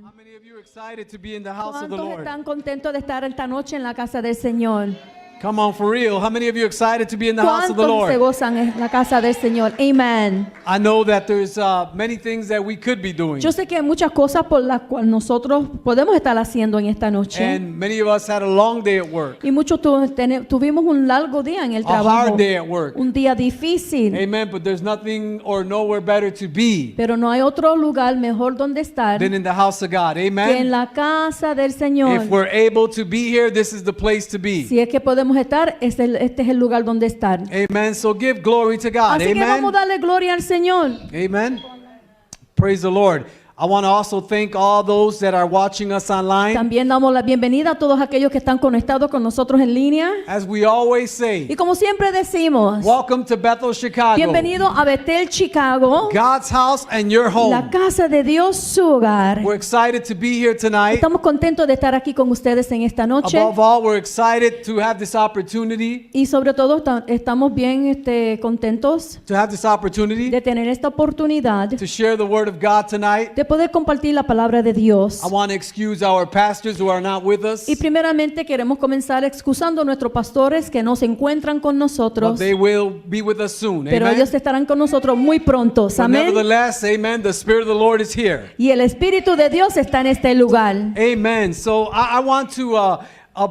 How many of you are excited to be in the house of the ¿Cuántos Lord? están contentos de estar esta noche en la casa del Señor? Come on, for real. How many of you are excited to be in the house of the ¿Cuántos se Lord? gozan en la casa del Señor? Amen. I know that there's many things that we could be doing. Yo sé que hay muchas cosas por las cuales nosotros podemos estar haciendo en esta noche. And many of us had a long day at work. Y muchos tuvimos un largo día en el A trabajo. hard day at work. Un día difícil. Amen. But there's nothing or nowhere better to be Pero no hay otro lugar mejor donde estar than in the house of God. que en Amen. la casa del Señor. If we're able to be here, this is the place to be. Si es que podemos estar, este es el lugar donde estar. Amen. So give glory to God. Así que vamos Amen. a darle gloria al Señor. Amen. Praise the Lord. I want to also thank all those that are watching us online. También damos la bienvenida a todos aquellos que están conectados con nosotros en línea. As we always say, Y como siempre decimos, welcome to Bethel, Chicago. bienvenido a Bethel, Chicago, God's house and your la home. casa de Dios, su hogar. We're excited to be here tonight. Estamos contentos de estar aquí con ustedes en esta noche. Above all, we're excited to have this opportunity, Y sobre todo estamos bien contentos de tener esta oportunidad to share the word of God tonight. de poder compartir la palabra de Dios. I want to excuse our pastors who are not with us, Y primeramente queremos comenzar excusando a nuestros pastores que no se encuentran con but nosotros, they will be with us soon. pero Amen. ellos estarán con nosotros muy pronto. But Amén. nevertheless, amen, the Spirit of the Lord is here. Y el Espíritu de Dios está en este lugar. Amen. So I want to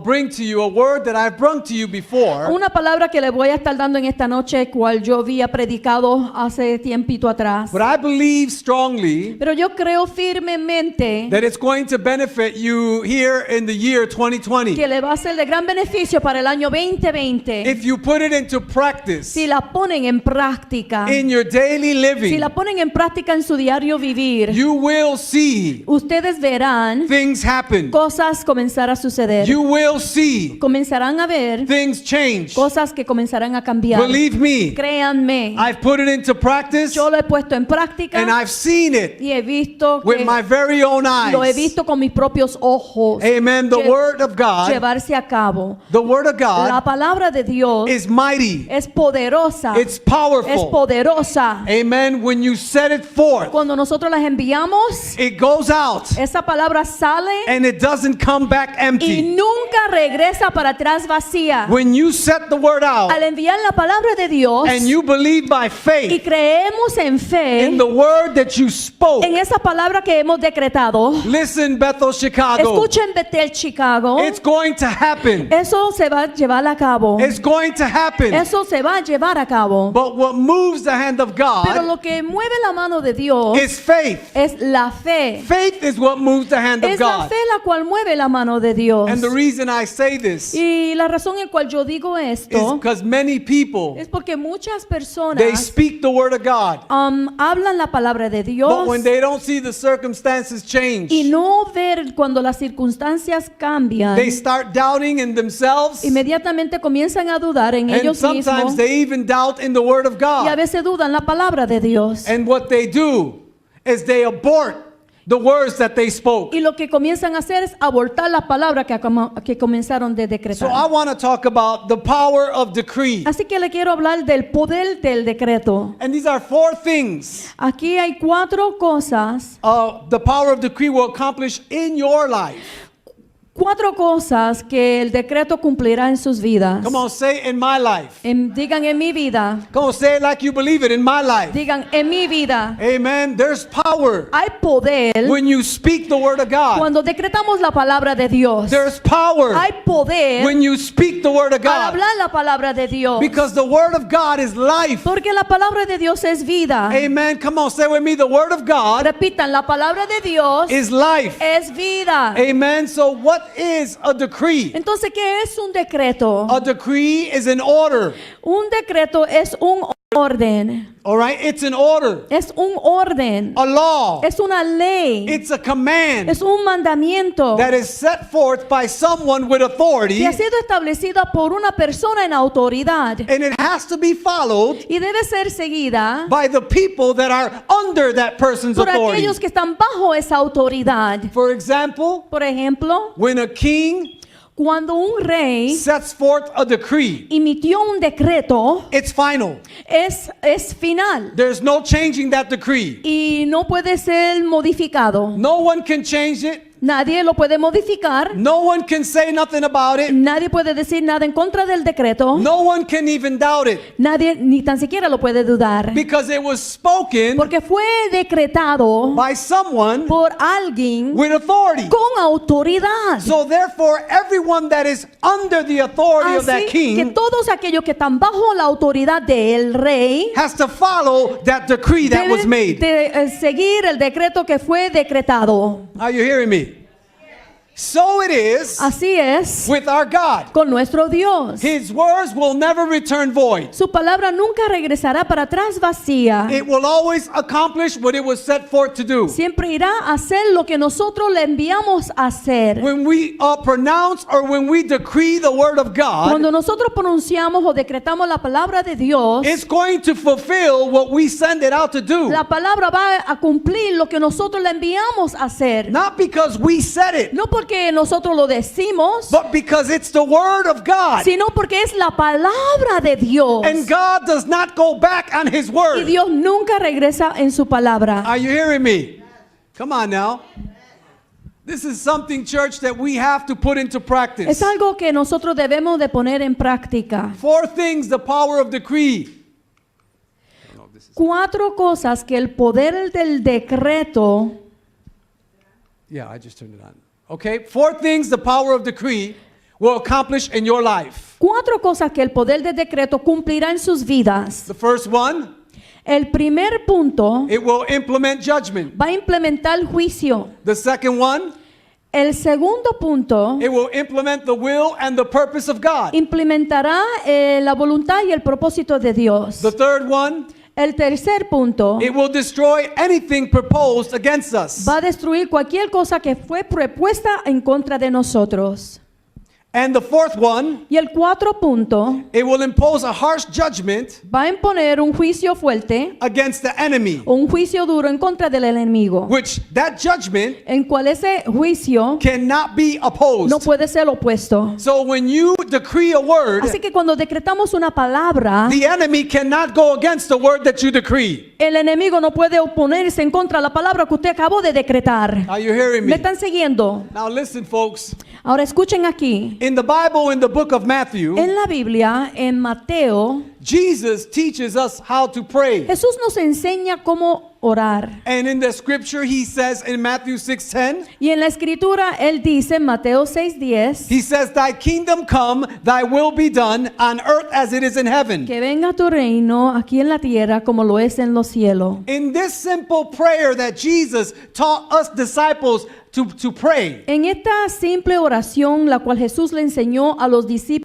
bring to you a word that I've brought to you before. Una palabra que le voy a estar dando en esta noche, cual yo había predicado hace tiempito atrás. But I believe strongly Pero yo creo firmemente that it's going to benefit you here in the year 2020. que le va a ser de gran beneficio para el año 2020 If you put it into practice si la ponen en práctica. in your daily Si living, la ponen en práctica en su diario vivir, you will see ustedes verán things happen. cosas comenzar a suceder. You will see Comenzarán a ver things change. cosas que comenzarán a cambiar. Believe me, Créanme, I've put it into practice yo lo he puesto en práctica and I've seen it y he visto with que my very own lo he eyes. visto con mis propios ojos. Amen. The lle- word of God, llevarse a cabo. the word of La God palabra de Dios is mighty. es poderosa. It's Es powerful. poderosa. Amen. When you set it forth, Cuando nosotros las enviamos, it goes out esa palabra sale and it doesn't come back y empty. nunca regresa para atrás vacía. When you set the word out Al enviar la palabra de Dios and you believe by y faith creemos en fe in the word that you spoke, en esa palabra que hemos decretado, listen, Bethel, Chicago, escuchen Bethel, Chicago, it's going to happen. eso se va a llevar a cabo. It's going to happen. Eso se va a llevar a cabo. But what moves the hand of Pero God lo que mueve la mano de Dios is faith. es la fe. Faith is what moves the hand of Es la God. fe la cual mueve la mano de Dios. And the reason I say this is Y la razón en cual yo digo esto because many people, es porque muchas personas they speak the word of God, hablan la palabra de but Dios when they don't see the circumstances change, y no ver cuando las circunstancias cambian, they start doubting in themselves, inmediatamente comienzan a dudar en and ellos sometimes mismos they even doubt in the word of y a God. veces dudan la palabra de Dios. And what they do is they abort the words that they spoke. Y lo que comienzan a hacer es abortar la palabra que comenzaron de So decretar. I want to talk about the power of decree. Así que le quiero hablar del poder del decreto. And these are four things Aquí hay 4 cosas, the power of decree will accomplish in your life. 4 cosas que el decreto cumplirá en sus vidas. Come on, say in my life. Digan en mi vida. Come on, say it like you believe it, in my life. Digan en mi vida. Amen. There's power Hay poder when you speak the word of God. cuando decretamos la palabra de Dios. There's power Hay poder when you speak the word of al God. hablar la palabra de Dios. Because the word of God is life. Porque la palabra de Dios es vida. Amen. Come on, say with me, the word of God Repitan, la palabra de Dios is life. es vida. Amen. So what is a decree? Entonces, ¿qué es un decreto? A decree is an order. Un decreto es un orden. All right? It's an order. Es un orden. A law. Es una ley. It's a command Es un mandamiento that is set forth by someone with authority, que ha sido establecida por una persona en autoridad and it has to be followed y debe ser seguida by the people that are under that person's por authority. aquellos que están bajo esa autoridad. For example, Por ejemplo, when a king Cuando un rey sets forth a decree, emitió un decreto, it's final. es final There's no changing that decree. y no puede ser modificado. No one can change it. Nadie lo puede modificar. No one can say nothing about it. Nadie puede decir nada en contra del decreto. No one can even doubt it. Nadie ni tan siquiera lo puede dudar. Because it was spoken Porque fue decretado by someone por alguien with authority. con autoridad. So therefore, everyone that is under the authority of that Así que king todos aquellos que están bajo la autoridad del rey has to follow that decree that was deben made. de seguir el decreto que fue decretado. Are you hearing me? So it is Así es with our God. con nuestro Dios. His words will never return void. Su palabra nunca regresará para atrás vacía. It will always accomplish what it was set forth to do. Siempre irá a hacer lo que nosotros le enviamos a hacer. When we pronounce or when we decree the word of God, Cuando nosotros pronunciamos o decretamos la palabra de Dios, it's going to fulfill what we send it out to do. la palabra va a cumplir lo que nosotros le enviamos a hacer. Not because we said it, No porque nosotros lo decimos, but because it's the word of God. sino porque es la palabra de Dios. And God does not go back on his Y word. Dios nunca regresa en su palabra. Are you hearing me? Come on now. This is something, church, that we have to put into practice. Es algo que nosotros debemos de poner en práctica. 4 things the power of decree. 4 cosas que el poder del decreto, Yeah, I just turned it on. Okay, 4 things the power of decree will accomplish in your life. 4 cosas que el poder del decreto cumplirá en sus vidas. The first one, El primer punto it will implement judgment. va a implementar juicio. The second one, El segundo punto it will implement the will and the purpose of God. implementará la voluntad y el propósito de Dios. The third one, El tercer punto it will destroy anything proposed against us. va a destruir cualquier cosa que fue propuesta en contra de nosotros. And the fourth one, Y el 4 punto it will impose a harsh judgment va a imponer un juicio fuerte, against the enemy, un juicio duro en contra del enemigo, which that judgment en cual ese juicio cannot be opposed. no puede ser opuesto. So when you decree a word, Así que cuando decretamos una palabra, the enemy cannot go against the word that you decree. el enemigo no puede oponerse en contra de la palabra que usted acabó de decretar. Are you hearing ¿Me me? están siguiendo? Now listen, folks. Ahora escuchen aquí. In the Bible, in the book of Matthew, En la Biblia, en Mateo, Jesus teaches us how to pray. Jesús nos enseña cómo orar. And in the scripture, he says in Matthew 6:10, Y en la escritura, él dice en Mateo 6:10, he says, "Thy kingdom come, thy will be done on earth as it is in heaven." que venga tu reino aquí en la tierra como lo es en los cielos. In this simple prayer that Jesus taught us disciples to pray, En esta simple oración, la cual Jesús le enseñó a los discípulos,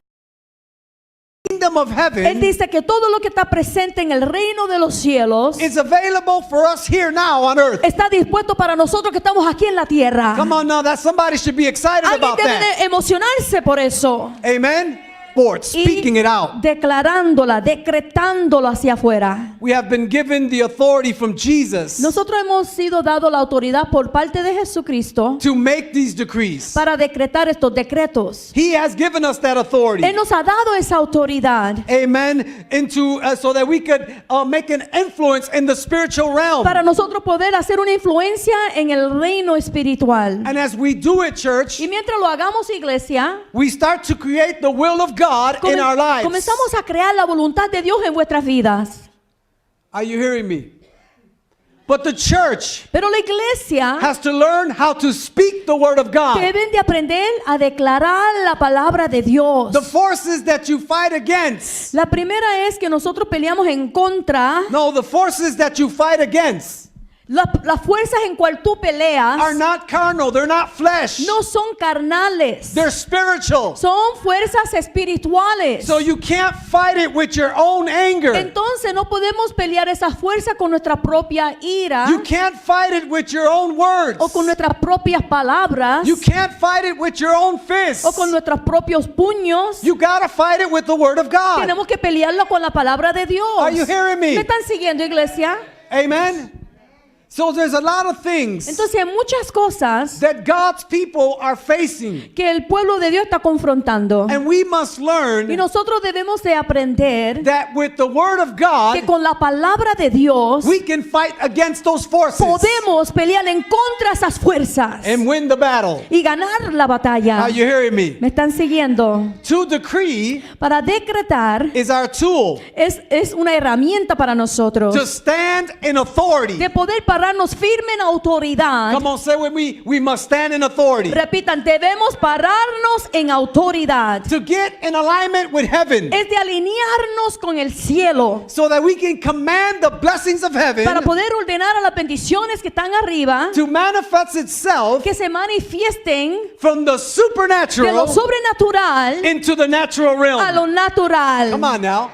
kingdom of él heaven dice que todo lo que está presente en el reino de los cielos is available for us here now on earth. está dispuesto para nosotros que estamos aquí en la tierra. Come on now, that somebody should be excited Alguien about debe that. de emocionarse por eso. Amen. For it, speaking it out. Declarándola, decretándolo hacia afuera. We have been given the authority from Jesus Nosotros hemos sido dado la autoridad por parte de Jesucristo to make these decrees. para decretar estos decretos. He has given us that authority. Él nos ha dado esa autoridad Amen. Into so that we could make an influence in the spiritual realm. para nosotros poder hacer una influencia en el reino espiritual. And as we do it, church, Y mientras lo hagamos, iglesia, we start to create the will of God in our lives. comenzamos a crear la voluntad de Dios en vuestras vidas. Are you hearing me? But the church Pero la iglesia has to learn how to speak the word of God. deben de aprender a declarar la palabra de Dios. The forces that you fight against. La primera es que nosotros peleamos en contra. No, the forces that you fight against Las fuerzas en cual tú peleas are not carnal, they're not flesh. no son carnales, They're spiritual. son fuerzas espirituales. So you can't fight it with your own anger. Entonces no podemos pelear esa fuerza con nuestra propia ira You can't fight it with your own words. o con nuestras propias palabras You can't fight it with your own fists. o con nuestros propios puños. You gotta fight it with the word of God. Tenemos que pelearlo con la palabra de Dios. Are you hearing me? ¿Me están siguiendo, iglesia? Amen. So there's a lot of things Entonces hay muchas cosas that God's people are facing. que el pueblo de Dios está confrontando. And we must Y learn nosotros debemos de aprender that with the word of God, que con la palabra de Dios we can fight against those forces podemos pelear en contra de esas fuerzas and win the battle. y ganar la batalla. Are you hearing me? ¿Me están siguiendo? To decree Para decretar is our tool es una herramienta para nosotros to stand in authority. de poder pararnos firme en autoridad. Come on, say with me. We must stand in authority. Repitan, debemos pararnos en autoridad. To get in alignment with heaven Es de alinearnos con el cielo so that we can command the blessings of heaven para poder ordenar a las bendiciones que están arriba to manifest itself que se manifiesten from the de lo supernatural sobrenatural into the natural a realm. lo natural. Come on now.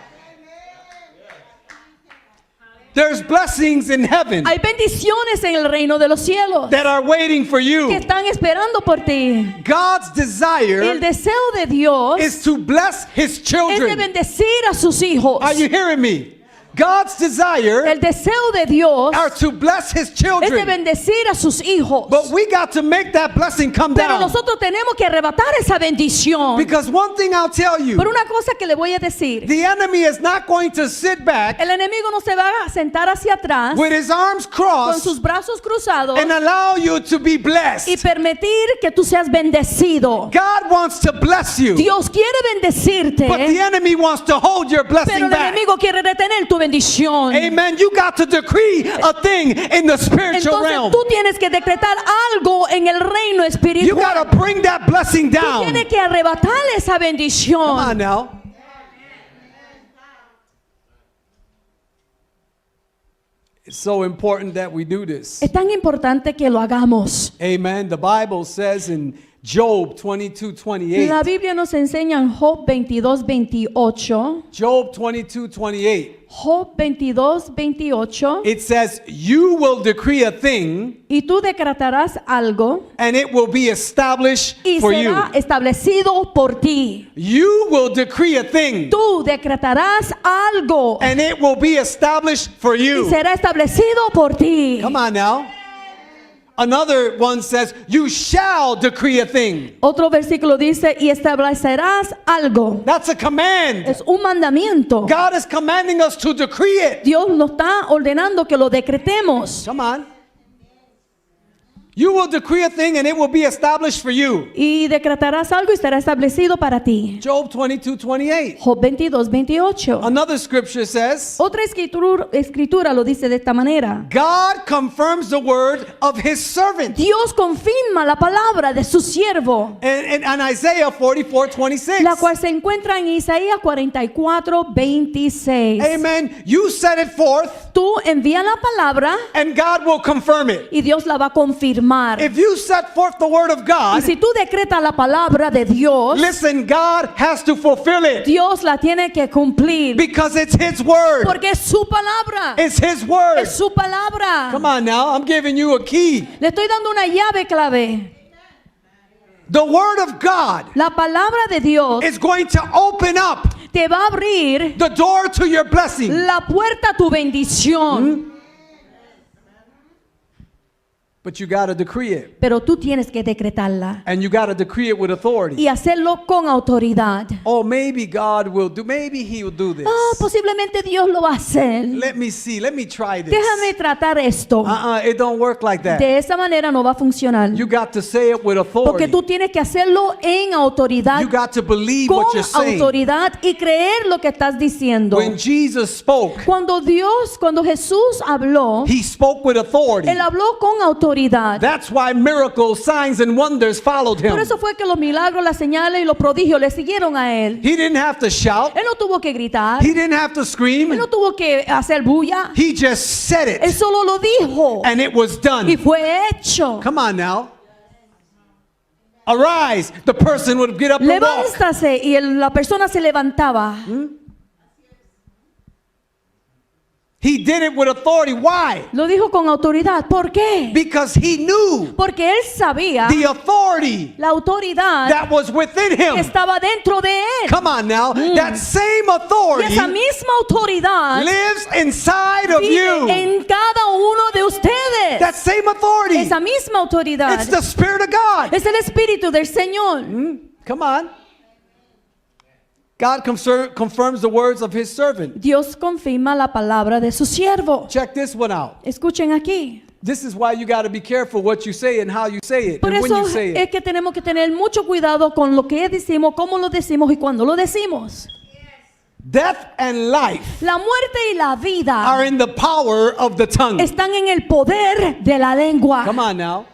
There's blessings in heaven Hay bendiciones en el reino de los cielos that are waiting for que you. están esperando por ti. God's El desire deseo de Dios is to bless his es de children. bendecir a sus hijos. Are you hearing me? God's desire El deseo de Dios are to bless his es de children. bendecir a sus hijos. But we got to make that blessing come Pero down. nosotros tenemos que arrebatar esa bendición. Because one thing I'll tell you, Pero una cosa que le voy a decir, the enemy is not going to sit back el enemigo no se va a sentar hacia atrás with his arms con crossed sus brazos cruzados and allow you to be y blessed. permitir que tú seas bendecido. God wants to bless you, Dios quiere bendecirte, but the enemy wants to hold your pero blessing el back. enemigo quiere retener tu bendición. Amen. You got to decree a thing in the spiritual Entonces realm. tú tienes que decretar algo en el reino You espiritual. got to bring that blessing Tú down. tienes que arrebatar esa Come bendición. on now. It's so important that we do this. Es tan importante que lo hagamos. Amen. The Bible says in Job 22:28. La Biblia nos enseña en Job 22:28. Job 22:28. Job 22:28. It says, "You will decree a thing, Y tú decretarás algo and it will be established y for you." será establecido por ti. You will decree a thing, Tú decretarás algo and it will be established for y you. será establecido por ti. Come on now. Another one says, "You shall decree a thing." Otro versículo dice, y establecerás algo. That's a command. Es un mandamiento. God is commanding us to decree it. Dios nos está ordenando que lo decretemos. Come on. You will decree a thing and it will be established for you. Y decretarás algo y será establecido para ti. Job 22:28. Job 22:28. Another scripture says, Otra escritura lo dice de esta manera. God confirms the word of his servant. Dios confirma la palabra de su siervo, And Isaiah 44:26. la cual se encuentra en Isaías 44:26. Amen. You set it forth Tú envías la palabra and God will confirm it. y Dios la va a confirmar. If you set forth the word of Y God, si tú decretas la palabra de Dios, listen, God has to fulfill it Dios la tiene que cumplir. because it's his word. Porque es su palabra. It's his word. Es su palabra. Come on now, I'm giving you a key. Le estoy dando una llave clave. The word of God La palabra de Dios is going to open up te va a abrir the door to your blessing. la puerta a tu bendición. But you got to decree it. Pero tú tienes que decretarla And you got to decree it with authority. y hacerlo con autoridad. Oh, maybe God will do, maybe he will do this. Posiblemente Dios lo va a hacer. Let me see, let me try this. Déjame tratar esto. It don't work like that. De esa manera no va a funcionar. You got to say it with Porque authority. tú tienes que hacerlo en autoridad, You got to believe con what you're saying. autoridad y creer lo que estás diciendo. When Jesus spoke, Cuando Jesús habló, he spoke with authority. Él habló con autoridad. That's why miracles, signs, and wonders followed him. Por eso fue que los milagros, las señales y los prodigios le siguieron a Él. He didn't have to shout. Él no tuvo que gritar. He didn't have to Él scream. no tuvo que hacer bulla. He just said Él it, solo lo dijo and it was y done. fue hecho. Come on now. Arise. The person would get up and walk. Levántase y la persona se levantaba. He did it with authority. Why? Lo dijo con autoridad. ¿Por qué? Because he knew Porque él sabía the authority la autoridad that was within que him. estaba dentro de él. Come on now. That same Y authority esa misma autoridad lives inside of vive you. en cada uno de ustedes. That same authority. Esa misma autoridad It's the Spirit of God. es el Espíritu del Señor. Come on. God confirms the words of his servant. Dios confirma la palabra de su siervo. Check this one out. Escuchen aquí. This is why you got to be careful what you say and how you say it Por and when eso you say es it. que tenemos que tener mucho cuidado con lo que decimos, cómo lo decimos y cuándo lo decimos. Death and life La muerte y la vida are in the power of the tongue. están en el poder de la lengua. Come on now.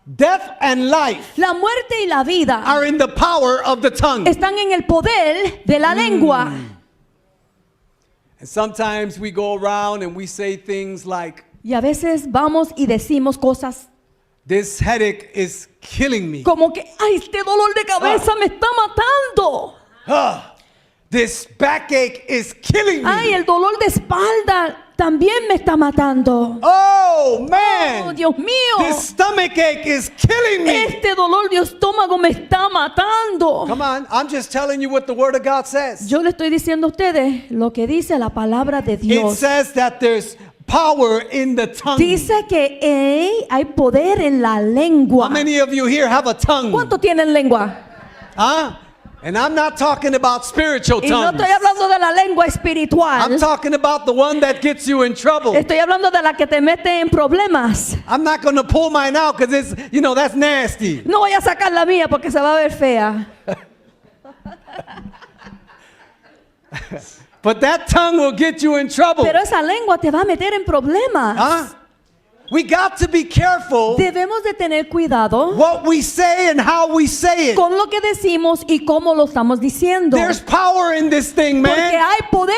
Death and life La muerte y la vida are in the power of the tongue. están en el poder de la lengua. And sometimes we go around and we say things like, Y a veces vamos y decimos cosas this headache is killing me. como que, ay, este dolor de cabeza me está matando. This backache is killing Ay, me. el dolor de espalda también me está matando. Oh Oh, man, Dios mío, this stomach ache is killing me. este dolor de estómago me está matando. Come on, I'm just telling you what the Word of God says. Yo le estoy diciendo a ustedes lo que dice la palabra de It Dios. says that there's power in the tongue. Dice que hay poder en la How lengua. many of you here have a tongue? ¿Cuánto tienen lengua? Huh? And I'm not talking about spiritual Y no tongues. estoy hablando de la lengua I'm espiritual. talking about the one that gets you in trouble. Estoy hablando de la que te mete en problemas. I'm not going to pull mine out because it's, that's nasty. No voy a sacar la mía porque se va a ver fea. But that tongue will get you in trouble. Pero esa lengua te va a meter en problemas. Huh? We got to be careful Debemos de tener cuidado what we say and how we say it. con lo que decimos y cómo lo estamos diciendo. There's power in this thing, Porque man. hay poder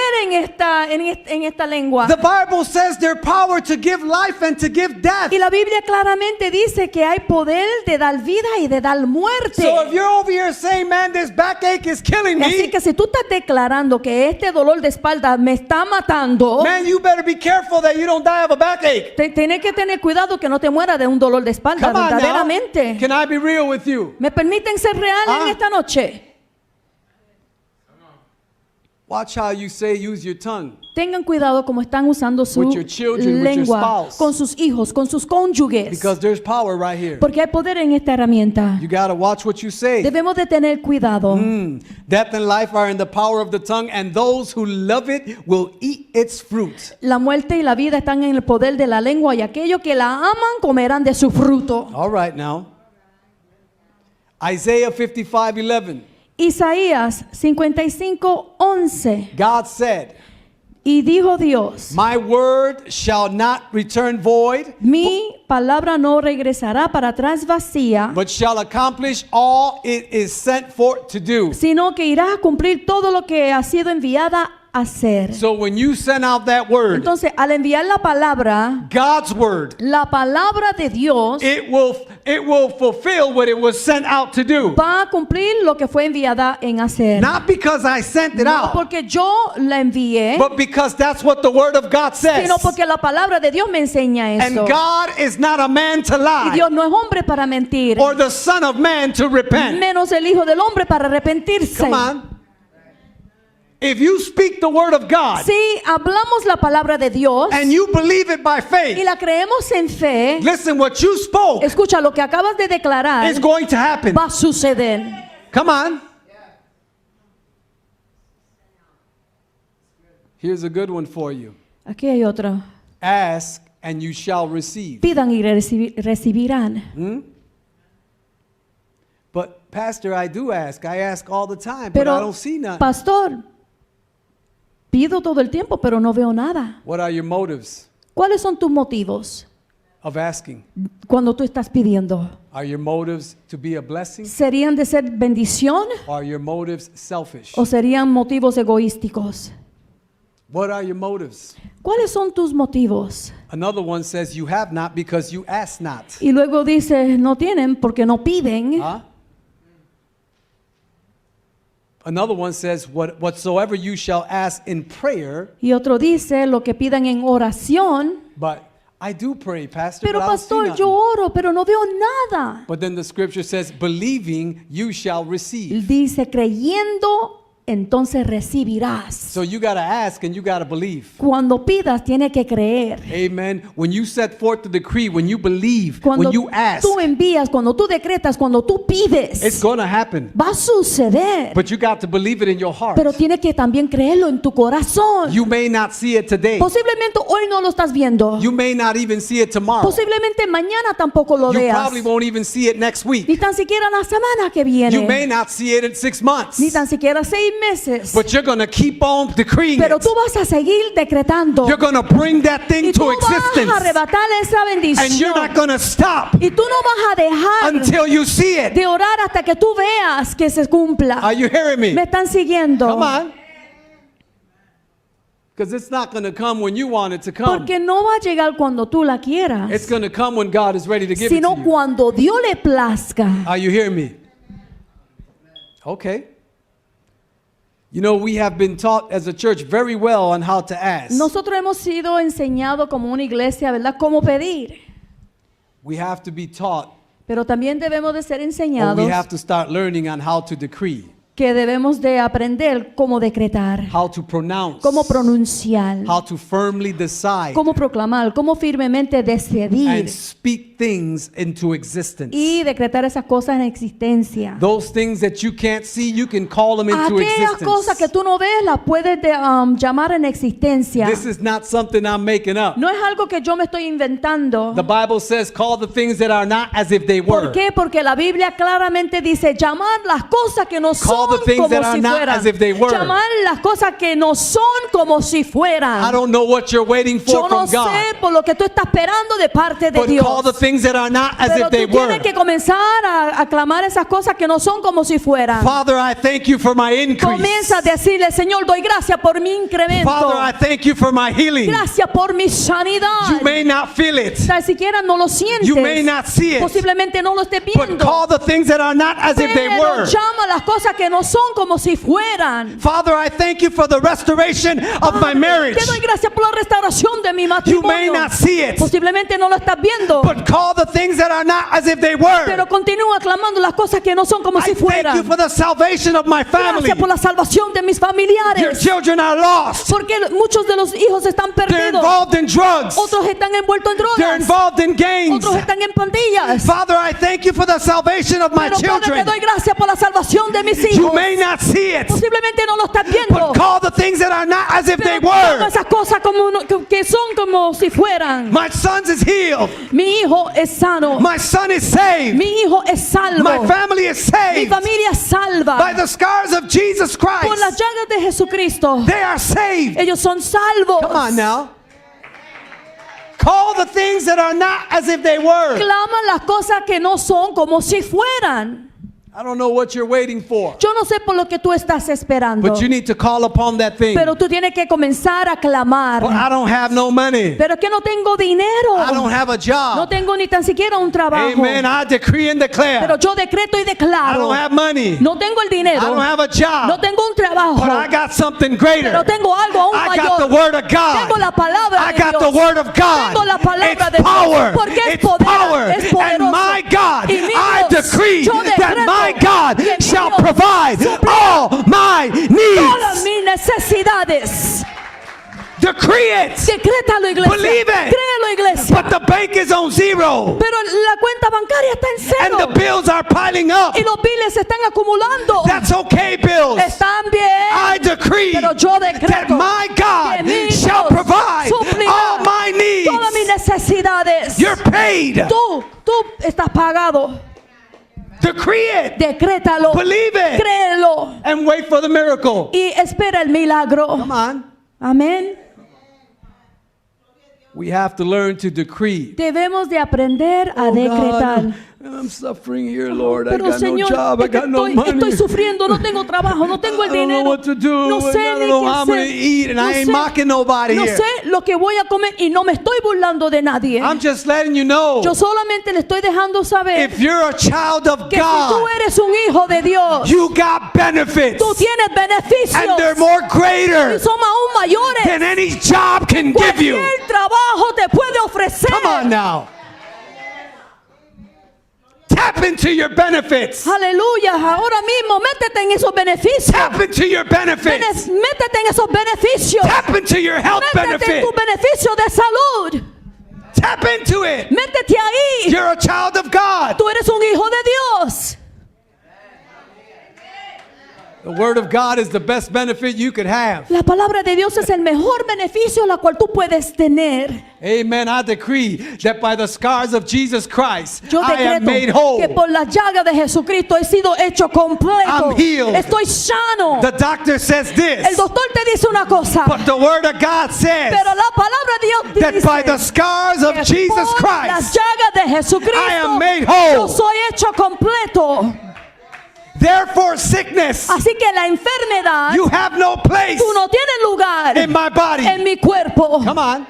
en esta lengua. The Bible says there's power to give life and to give death. Y la Biblia claramente dice que hay poder de dar vida y de dar muerte. So if you're over here saying, man, this backache is killing Así me, que si tú estás declarando que este dolor de espalda me está matando, man, you better be careful that you don't die of a backache. tienes que tener cuidado que no te muera de un dolor de espalda, Come on now. verdaderamente. Can I be real with you? ¿Me permiten ser real en esta noche? Watch how you use your tongue. Tengan cuidado como están usando su With your children, with your lengua spouse. con sus hijos, con sus cónyuges. Because there's power right here. Porque hay poder en esta herramienta. You got to watch what you say. Debemos de tener cuidado. Death and life are in the power of the tongue, and those who love it will eat its fruit. La muerte y la vida están en el poder de la lengua y aquellos que la aman comerán de su fruto. All right now. Isaiah 55:11. Isaías 55:11. God said, Y dijo Dios, my word shall not return void, mi palabra no regresará para atrás vacía, but shall accomplish all it is sent forth to do. sino que irá a cumplir todo lo que ha sido enviada a hacer. So when you send out that word, Entonces, al enviar la palabra, God's word, la palabra de Dios it will fulfill what it was sent out to do. va a cumplir lo que fue enviada en hacer. Not because I sent it No out, porque yo la envié, but because that's what the word of God says. sino porque la palabra de Dios me enseña And eso. God is not a man to Y lie, Dios no es hombre para mentir, or the son of man to repent. menos el hijo del hombre para arrepentirse. Come on. If you speak the word of God Si hablamos la palabra de Dios and you believe it by y faith, la creemos en fe, listen, what you spoke escucha, lo que acabas de declarar is going to happen. va a suceder. Come on. Here's a good one for you. Aquí hay otra. Ask and you shall receive. Pidan y recibirán. But Pastor, I do ask. I ask all the time, but I Pero, don't see none. pastor, pido todo el tiempo, pero no veo nada. What are your motives ¿Cuáles son tus motivos of asking? cuando tú estás pidiendo? Are your motives to be a blessing? ¿Serían de ser bendición Or are your motives selfish? o serían motivos egoísticos? What are your motives? ¿Cuáles son tus motivos? Another one says you have not because you ask not. Y luego dice, no tienen porque no piden. Huh? Another one says, whatsoever you shall ask in prayer, Y otro dice, lo que pidan en oración. but I do pray, Pastor, Pero but I don't see pastor, nothing. yo oro, pero no veo nada. But then the scripture says, believing you shall receive. Dice, creyendo entonces recibirás. So you got to ask and you got to believe. Cuando pidas, tienes que creer. Amen. When you set forth the decree, when you believe, Cuando when you ask, tú envías, cuando tú decretas, cuando tú it's pides, going to happen. va a suceder. But you got to believe it in your heart. Pero tienes que también creerlo en tu corazón. You may not see it today. Posiblemente hoy no lo estás viendo. You may not even see it tomorrow. Posiblemente mañana tampoco lo You veas. probably won't even see it next week. Ni tan siquiera la semana que You may viene. not see it in 6 months. Ni tan siquiera 6 meses. But you're going to keep on decreeing Pero it. tú vas a seguir decretando. You're going to bring that thing Y tú to vas a existence. arrebatar esa And you're bendición. not going to stop Y tú no vas a dejar until you see it. de orar hasta que tú veas que se cumpla. Are you hearing me? ¿Me están siguiendo? Come on. Because it's not going to come when you want it to come. Porque no va a llegar cuando tú la It's quieras, going to come when God is ready to give it sino to you. cuando Dios le plazca. Are you hearing me? Okay. You know, we have been taught as a church very well on how to ask. Nosotros hemos sido enseñados como una iglesia, ¿verdad? Cómo pedir. We have to be taught, Pero también debemos de ser or enseñados we have to start learning on how to decree, que debemos de aprender cómo decretar, how to pronounce, cómo pronunciar, how to firmly decide, cómo proclamar, cómo firmemente decidir and speak things into existence. y decretar esas cosas en existencia. Those things that you can't see, you can call them into Aquellas cosas que existence. tú no ves las puedes llamar en existencia. This is not something I'm making up. No es algo que yo me estoy inventando. The Bible says, call the things that are not as if they were. ¿Por qué? Porque la Biblia claramente dice llamar las cosas que no son the things como that are si not fueran. as if they were. Llamar las cosas que no son como si I fueran. don't know what you're waiting Yo for no from God, sé por lo que tú estás esperando de parte de but call the Dios. things that are not as Pero if they tú tienes were. que comenzar a clamar esas cosas que no son como si fueran. Father, I thank you for my increase. Comienza a decirle, Señor, doy gracias por mi incremento. Father, I thank you for my healing. Gracias por mi sanidad. You may not feel it. Ni siquiera no lo sientes. You may not see it. Posiblemente no lo estés But viendo. call the things that are not as if they Pero were. llama las cosas que no son como si fueran. Father, I thank you for the restoration of my marriage. Te doy gracias por la restauración de mi You matrimonio. may not see it, Posiblemente no lo estás viendo. but call the things that are not as if they were. Pero continúa clamando las cosas que no son como I si thank you fueran. for the salvation of my family. Gracias por la salvación de mis Your familiares. children are lost. Porque muchos de los hijos están They're perdidos. involved in drugs. Otros están envueltos en They're drogas. involved in gangs. Otros están en pandillas. Father, I thank you for the salvation of my Pero Padre, te children. doy gracias por la salvación de mis You hijos. may not see it, Posiblemente no lo estás viendo. but call the things that are not as if they Pero toma were. esas cosas como que son como si fueran. My son is healed. Mi hijo es sano. My son is saved. Mi hijo es salvo. My family is Mi saved. familia es salva. By the scars of Jesus Por las Christ, llagas de Jesucristo. they are saved. Ellos son salvos. Come on now. Call the things that are not as if they were. Claman las cosas que no son como si fueran. I don't know what you're waiting for, Yo no sé por lo que tú estás esperando. but you need to call upon that thing. Pero tú tienes que comenzar a clamar. But I don't have no money. Pero es que no tengo dinero. I don't have a No job. tengo ni tan siquiera un trabajo. Amen. I decree and declare. Pero yo decreto y I declaro. don't have money. No tengo el I dinero. don't have a No job. tengo un trabajo. But I got something greater. Pero tengo algo aún I mayor. got the word of God. Tengo la palabra I de got Dios. the word of God. Tengo la palabra It's de Dios. power. Porque es It's poder, power. es And poderoso. my God, Y mi I Dios, decree yo that decreto my God que mi shall Dios provide suplirá all my todas needs. mis necesidades. Decree it. Decrétalo, iglesia. Believe it. Créelo, iglesia. But the bank is on zero. Pero la cuenta bancaria está en And cero. the bills are piling up. Y los biles se están acumulando. That's okay, bills. Están bien. I decree Pero yo decreto that my que God mi shall Dios provide suplirá all my todas mis needs. necesidades. You're paid. Tú estás pagado. Decree it. Decrétalo. Believe it. Créelo. And wait for the miracle. Y espera el milagro. Come on. Amén. We have to learn to decree. Debemos de aprender a Oh, decretar. God, I'm suffering here, Lord. I Pero got Señor, no job. I es que got no money. estoy sufriendo, no tengo trabajo, no tengo el I don't know dinero. what to do. No sé I ni don't know qué how I'm going to hacer. eat, and No I ain't sé- mocking nobody No here. sé lo que voy a comer y no me estoy burlando de nadie. I'm just letting you know, Yo solamente le estoy dejando saber if you're a child of que si tú God, eres un hijo de Dios, you got benefits, tú tienes beneficios and they're more y greater son aún mayores. than any job can give you. Cualquier trabajo te puede ofrecer. Come on now. Tap into your benefits. Aleluya. Ahora mismo métete en esos beneficios. Tap into your benefits. Métete en esos beneficios. Tap into your health Métete en benefit. tu beneficio de salud. Tap into it. Métete ahí. You're a child of God. Tú eres un hijo de Dios. The word of God is the best benefit you could have. La palabra de Dios es el mejor beneficio la cual tú puedes tener. Amen. I decree that by the scars of Jesus Christ, Yo I am made decreto whole. que por la llaga de Jesucristo he sido hecho completo. I'm healed. Estoy sano. The doctor says El this, doctor te dice una cosa, but the word of God says pero la palabra de Dios that dice by the scars of que Jesus por las Christ, llagas de I Jesucristo am made whole. yo soy hecho completo. Therefore, sickness, Así que la enfermedad you have no place tú no tienes lugar in my body. en mi cuerpo. Come on.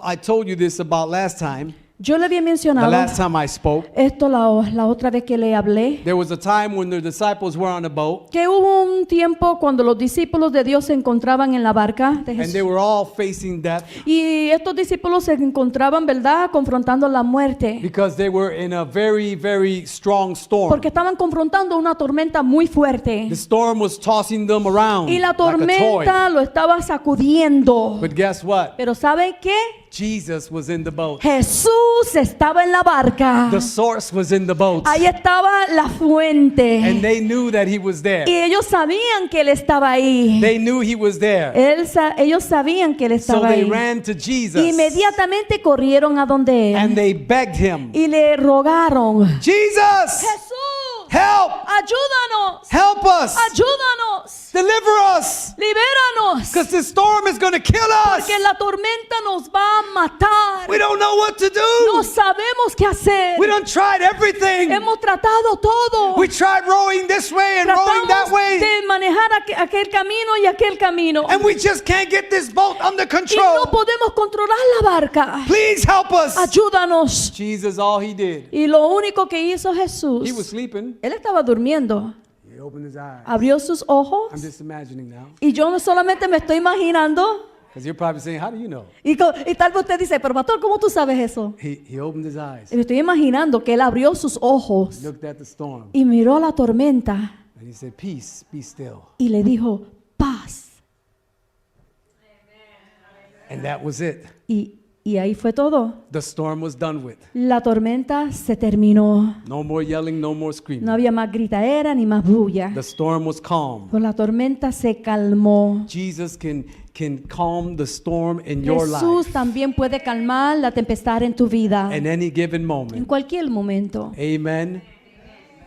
I told you this about last time. Yo le había The mencionado last time I spoke, esto la otra vez que le hablé, there was a time when the disciples were on a boat que hubo un tiempo cuando los discípulos de Dios se encontraban en la barca de and they Jesús. were all facing death Y estos discípulos se encontraban, ¿verdad?, confrontando la muerte. because they were in a very, very strong storm. Porque estaban confrontando una tormenta muy fuerte. The storm was tossing them around Y la like a toy. tormenta lo estaba sacudiendo. But guess what? Pero ¿sabe qué? Jesus was in the boat. Jesús estaba en la barca. The source was in the boat. Ahí estaba la fuente. And they knew that he was there. Y ellos sabían que él estaba ahí. They knew he was there. Ellos sabían que él So estaba they ahí. ran to Jesus Inmediatamente corrieron a donde and él they begged him, y le rogaron: Jesus, Jesús, help, ayúdanos, help us, ayúdanos, deliver us, libéranos, because this storm is going to kill us. porque la tormenta nos va a matar. We don't know what to No do. sabemos qué hacer. We done tried everything. Hemos tratado todo. We tried rowing this way and rowing that Tratamos way, de manejar aquel camino y aquel camino. and we just can't get this boat under Y no control. podemos controlar la barca. Please help us. Ayúdanos. Jesus, all he did, Y lo único que hizo Jesús, he was sleeping. él estaba durmiendo. He opened his eyes. Abrió sus ojos. I'm just imagining now, Y yo no solamente me estoy imaginando. because you're probably saying, how do you know? Y tal vez usted dice, pero pastor, ¿cómo tú sabes eso? He opened his eyes, Y me estoy imaginando que él abrió sus ojos looked at the storm, y miró a la tormenta and he said, peace, be still. y le dijo, paz. And that was it. Y ahí fue todo. The storm was done with. La tormenta se terminó. No more yelling, no more No screaming. había más gritaera ni más bulla. The storm was calm. Pues la tormenta se calmó. Jesus can calm the storm in your Jesús life también puede calmar la tempestad en tu vida. in any given En moment. cualquier momento. Amen.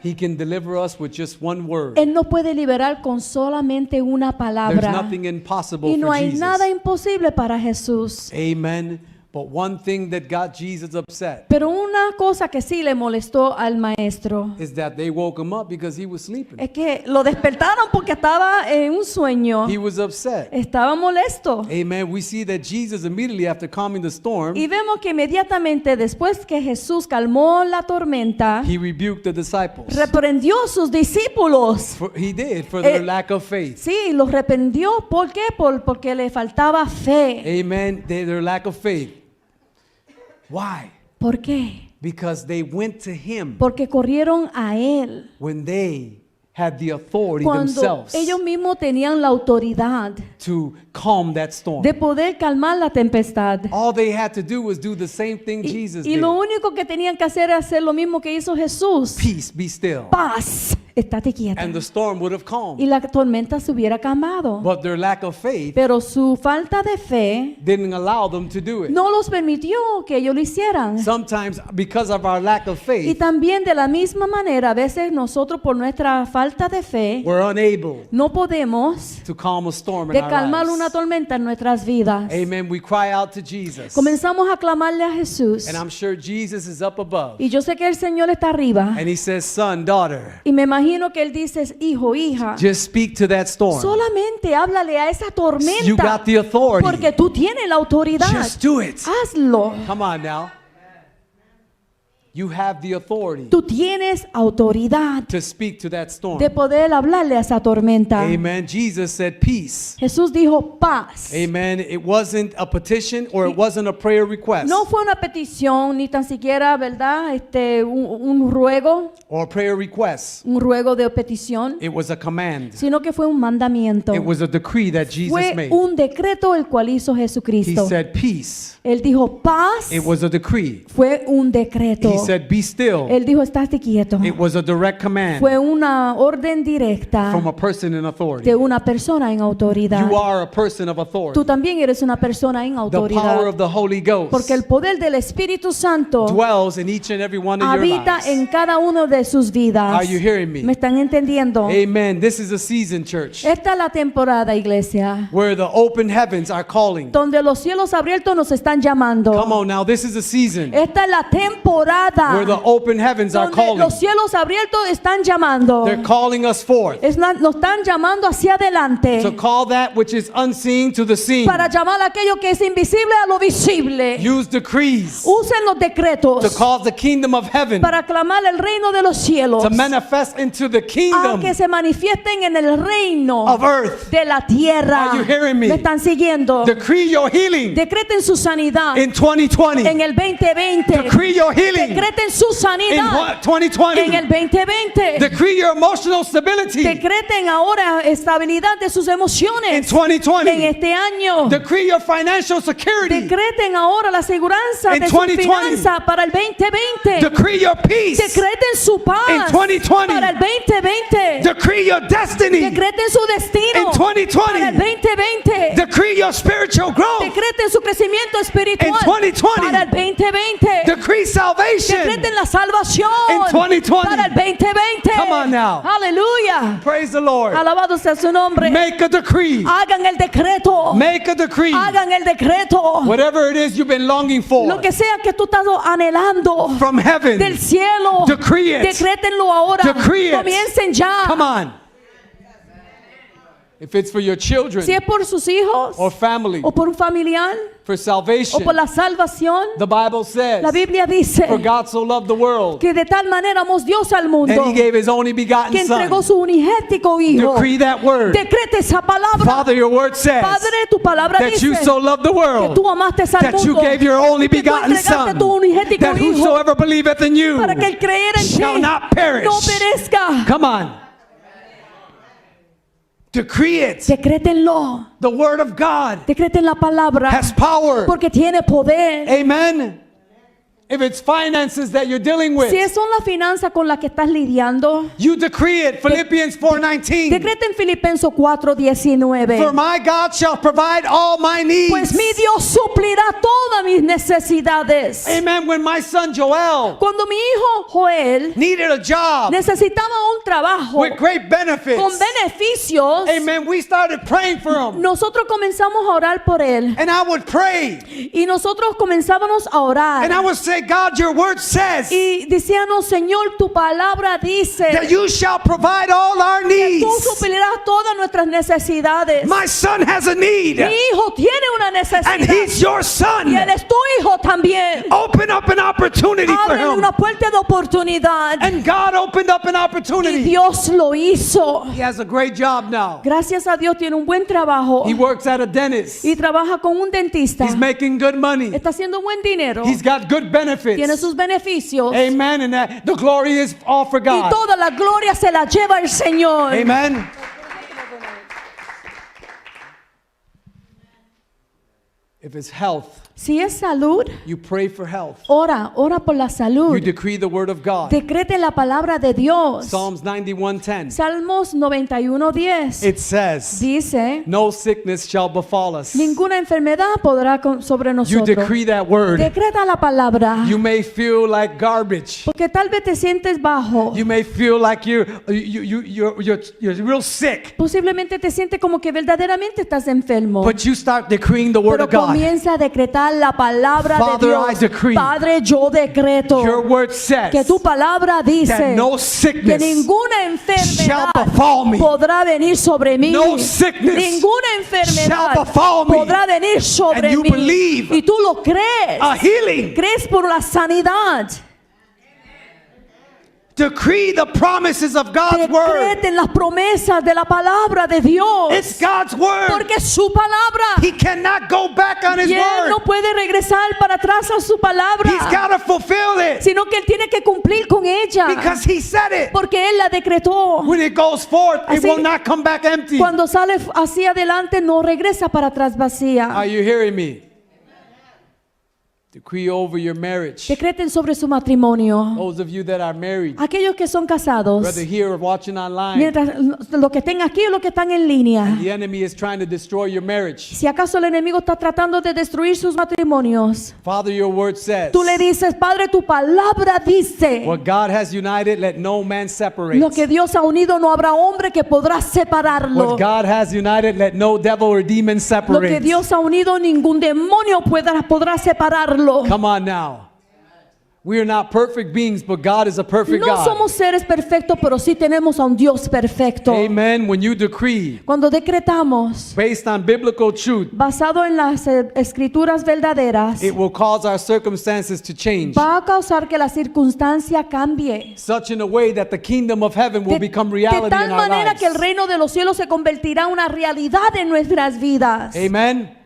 He can deliver us with just one word. Él nos puede liberar con solamente una There's palabra. nothing impossible Y no for hay Jesus. nada imposible para Jesús. Amen. But one thing that got Jesus upset Pero una cosa que sí le molestó al maestro is that they woke him up because he was sleeping. es que lo despertaron porque estaba en un sueño. He was upset. Estaba molesto. Amen. We see that Jesus immediately after calming the storm, Y vemos que inmediatamente después que Jesús calmó la tormenta, he rebuked the disciples. reprendió a sus discípulos. He did for their Eh, lack of faith. Sí, los reprendió. ¿Por qué? Porque le faltaba fe. Amen. Their lack of faith. Why? ¿Por qué? Because they went to him Porque corrieron a él when they had the authority cuando themselves ellos mismos tenían la autoridad to calm that storm. de poder calmar la tempestad. All they had to do was do the same thing Jesus Y did. lo único que tenían que hacer era hacer lo mismo que hizo Jesús. Peace, be still. Paz, estate quieta. And the storm would have calmed. Y la tormenta se hubiera calmado. But their lack of faith Pero su falta de fe didn't allow them to do it. no los permitió que ellos lo hicieran. Sometimes because of our lack of Y faith, también de la misma manera, a veces nosotros por nuestra falta de fe we're unable no podemos to calm a storm in de our calmar lives. una tormenta en nuestras vidas. Amen. We cry out to Jesus. Comenzamos a clamarle a Jesús. And I'm sure Jesus is up above. Y yo sé que el Señor está arriba. And he says, son, daughter, Y me imagino que Él dice, hijo, hija, just speak to that storm. solamente háblale a esa You tormenta. got the authority. Porque tú tienes la autoridad. Just do it. Hazlo. Come on now. You have the authority Tú tienes autoridad to speak to that storm. de poder hablarle a esa tormenta. Amen. Jesus said peace. Jesús dijo paz. Amen. It wasn't a petition or it wasn't a prayer request No fue una petición ni tan siquiera, ¿verdad? Un ruego, or a prayer request. un ruego de petición, It was a command. sino que fue un mandamiento. It was a decree that Jesus Fue made. un decreto el cual hizo He Jesucristo. said peace. Él dijo paz. It was a decree. Fue un decreto. He said be still. Él dijo estate quieto. It was a direct command Fue una orden directa from a person in authority. de una persona en autoridad. You are a person of Tú authority. también eres una persona en The autoridad. power of the Holy Porque el Ghost poder del Espíritu Santo dwells in each and every one of your habita lives. en cada uno de sus vidas. Are you hearing me? ¿Me están entendiendo? Amen. This is a season, church, Esta es la temporada, iglesia, where the open heavens are calling. donde los cielos abiertos nos están llamando. Come on now, this is a season Esta es la temporada where the open heavens are donde calling. los cielos abiertos están llamando. They're calling us forth Nos están llamando hacia adelante to call that which is unseen to the seen. para llamar a aquello que es invisible a lo visible. Use decrees Usen los decretos to cause the kingdom of heaven para clamar el reino de los cielos to manifest into the a kingdom que se manifiesten en el reino of earth. de la tierra. Are you hearing me? ¿Me están siguiendo? Decree your healing Decreten su sanidad in 2020. en el 2020. Decree your healing Decreten su in sanidad 2020. en el 2020. Decree your emotional stability Decreten ahora estabilidad de sus in emociones en 2020. este año. Decree your financial security. Decreten ahora la aseguranza In de su 2020. finanza para el 2020. Decree your peace. Decreten su paz In 2020. para el 2020. Decree your destiny Decreten su destino in 2020. para el 2020. Decree your spiritual growth. Decreten su crecimiento espiritual In 2020. para el 2020. Decree salvation. Decreten la salvación In 2020. para el 2020. Come on now. Aleluya. Praise the Lord. Alabado sea su nombre. Make a decree. Hagan el decreto. Make a decree. Hagan el decreto. Whatever it is you've been longing for Lo que sea que tú estás anhelando from heaven. del cielo, Decree it. decrétenlo ahora. Decree it. Comiencen ya. Come on. If it's for your children Si es por sus hijos or family, o por un familiar for o salvation, por la salvación, the Bible says, la Biblia dice for God so loved the world que de tal manera amó Dios al mundo that He gave His only begotten que entregó Son. su unigético hijo. Decree that word. Decrete esa palabra. Father, your word says Padre, tu palabra that dice you so loved the que world tú amaste al that you mundo, gave your only que tú begotten entregaste Son, tu unigético that hijo whosoever believeth in you para que el creer en shall ti not perish. no perezca. Come on. Decree it. Decrétenlo. The word of God Decreten la palabra has power. porque tiene poder. Amen. If it's finances that you're dealing with, Si son las finanzas con las que estás lidiando, you decree it. Philippians 4:19. decreten Filipenses 4:19. For my God shall provide all my needs. Pues mi Dios suplirá todas mis necesidades. Amen. When my son Joel Cuando mi hijo Joel needed a job necesitaba un trabajo with great benefits, con beneficios, amen, we started praying for him. nosotros comenzamos a orar por él. And I would pray. Y nosotros comenzábamos a orar. And I would say, God, your word says Y decíamos, Señor, tu palabra dice that you shall provide all our que needs. tú suplirás todas nuestras necesidades. My son has a need. Mi hijo tiene una necesidad. And he's your Y son. él es tu hijo también. Open up an opportunity for Ábrele him. una puerta de oportunidad. And God opened up an Y opportunity. Dios lo hizo. He has a great job now. Gracias a Dios tiene un buen trabajo. He works at a dentist. Y trabaja con un dentista. He's making good money. Está haciendo buen dinero. He's got good benefits. Tiene sus beneficios. Amen. And that the glory is all for Y God. toda la gloria se la lleva el Señor. Amen. If it's health, Si es salud, you pray for health. ora por la You salud. decree the word of God. Decrete la palabra de Dios. Psalms 91:10. Salmos 91:10 It says, dice, no sickness shall befall us. ninguna enfermedad podrá sobre You nosotros. decree that word. Decreta la palabra. You may feel like garbage. Porque tal vez te sientes bajo. You may feel like you're real sick. Posiblemente te sientes como que verdaderamente estás enfermo. But you start decreeing the word Pero of God. comienza a decretar la palabra Father, de I Dios. decree. Padre, yo decreto Your word says que tu palabra dice that no que sickness ninguna shall enfermedad befall me. podrá venir sobre mí. No sickness Ninguna enfermedad shall befall me. podrá venir sobre And you mí. believe Y tú lo crees. a healing. Crees por la sanidad. Decree the promises of God's word. Decreten las promesas de la palabra de Dios. It's God's word. Porque es su palabra. He cannot go back on his Y él no word. puede regresar para atrás a su palabra. He's got to fulfill it Sino que él tiene que cumplir con ella. because he said it. Porque él la decretó. When it goes forth, it Así- will not come back empty. Cuando sale hacia adelante no regresa para atrás vacía. Are you hearing me? Decree over your marriage. Decreten sobre su matrimonio. Those of you that are married, Aquellos que son casados, whether here or watching online, mientras los que estén aquí o los que están en línea. the enemy is trying to destroy your marriage. Si acaso el enemigo está tratando de destruir sus matrimonios, Father, your word says, tú le dices, Padre, tu palabra dice, what God has united, let no man separate. lo que Dios ha unido no habrá hombre que podrá separarlo. What God has united, let no devil or demon Lo que separate. Dios ha unido ningún demonio podrá separarlo. Come on now. We are not perfect beings, but God is a perfect No God. somos seres perfectos, pero sí tenemos a un Dios perfecto. Amen. When you decree Cuando decretamos based on biblical truth, basado en las escrituras verdaderas, it will cause our circumstances to change va a causar que la circunstancia cambie. such in a way that the kingdom of heaven will become reality tal in our manera que el lives. reino de los cielos se convertirá en una realidad en nuestras vidas. Amen.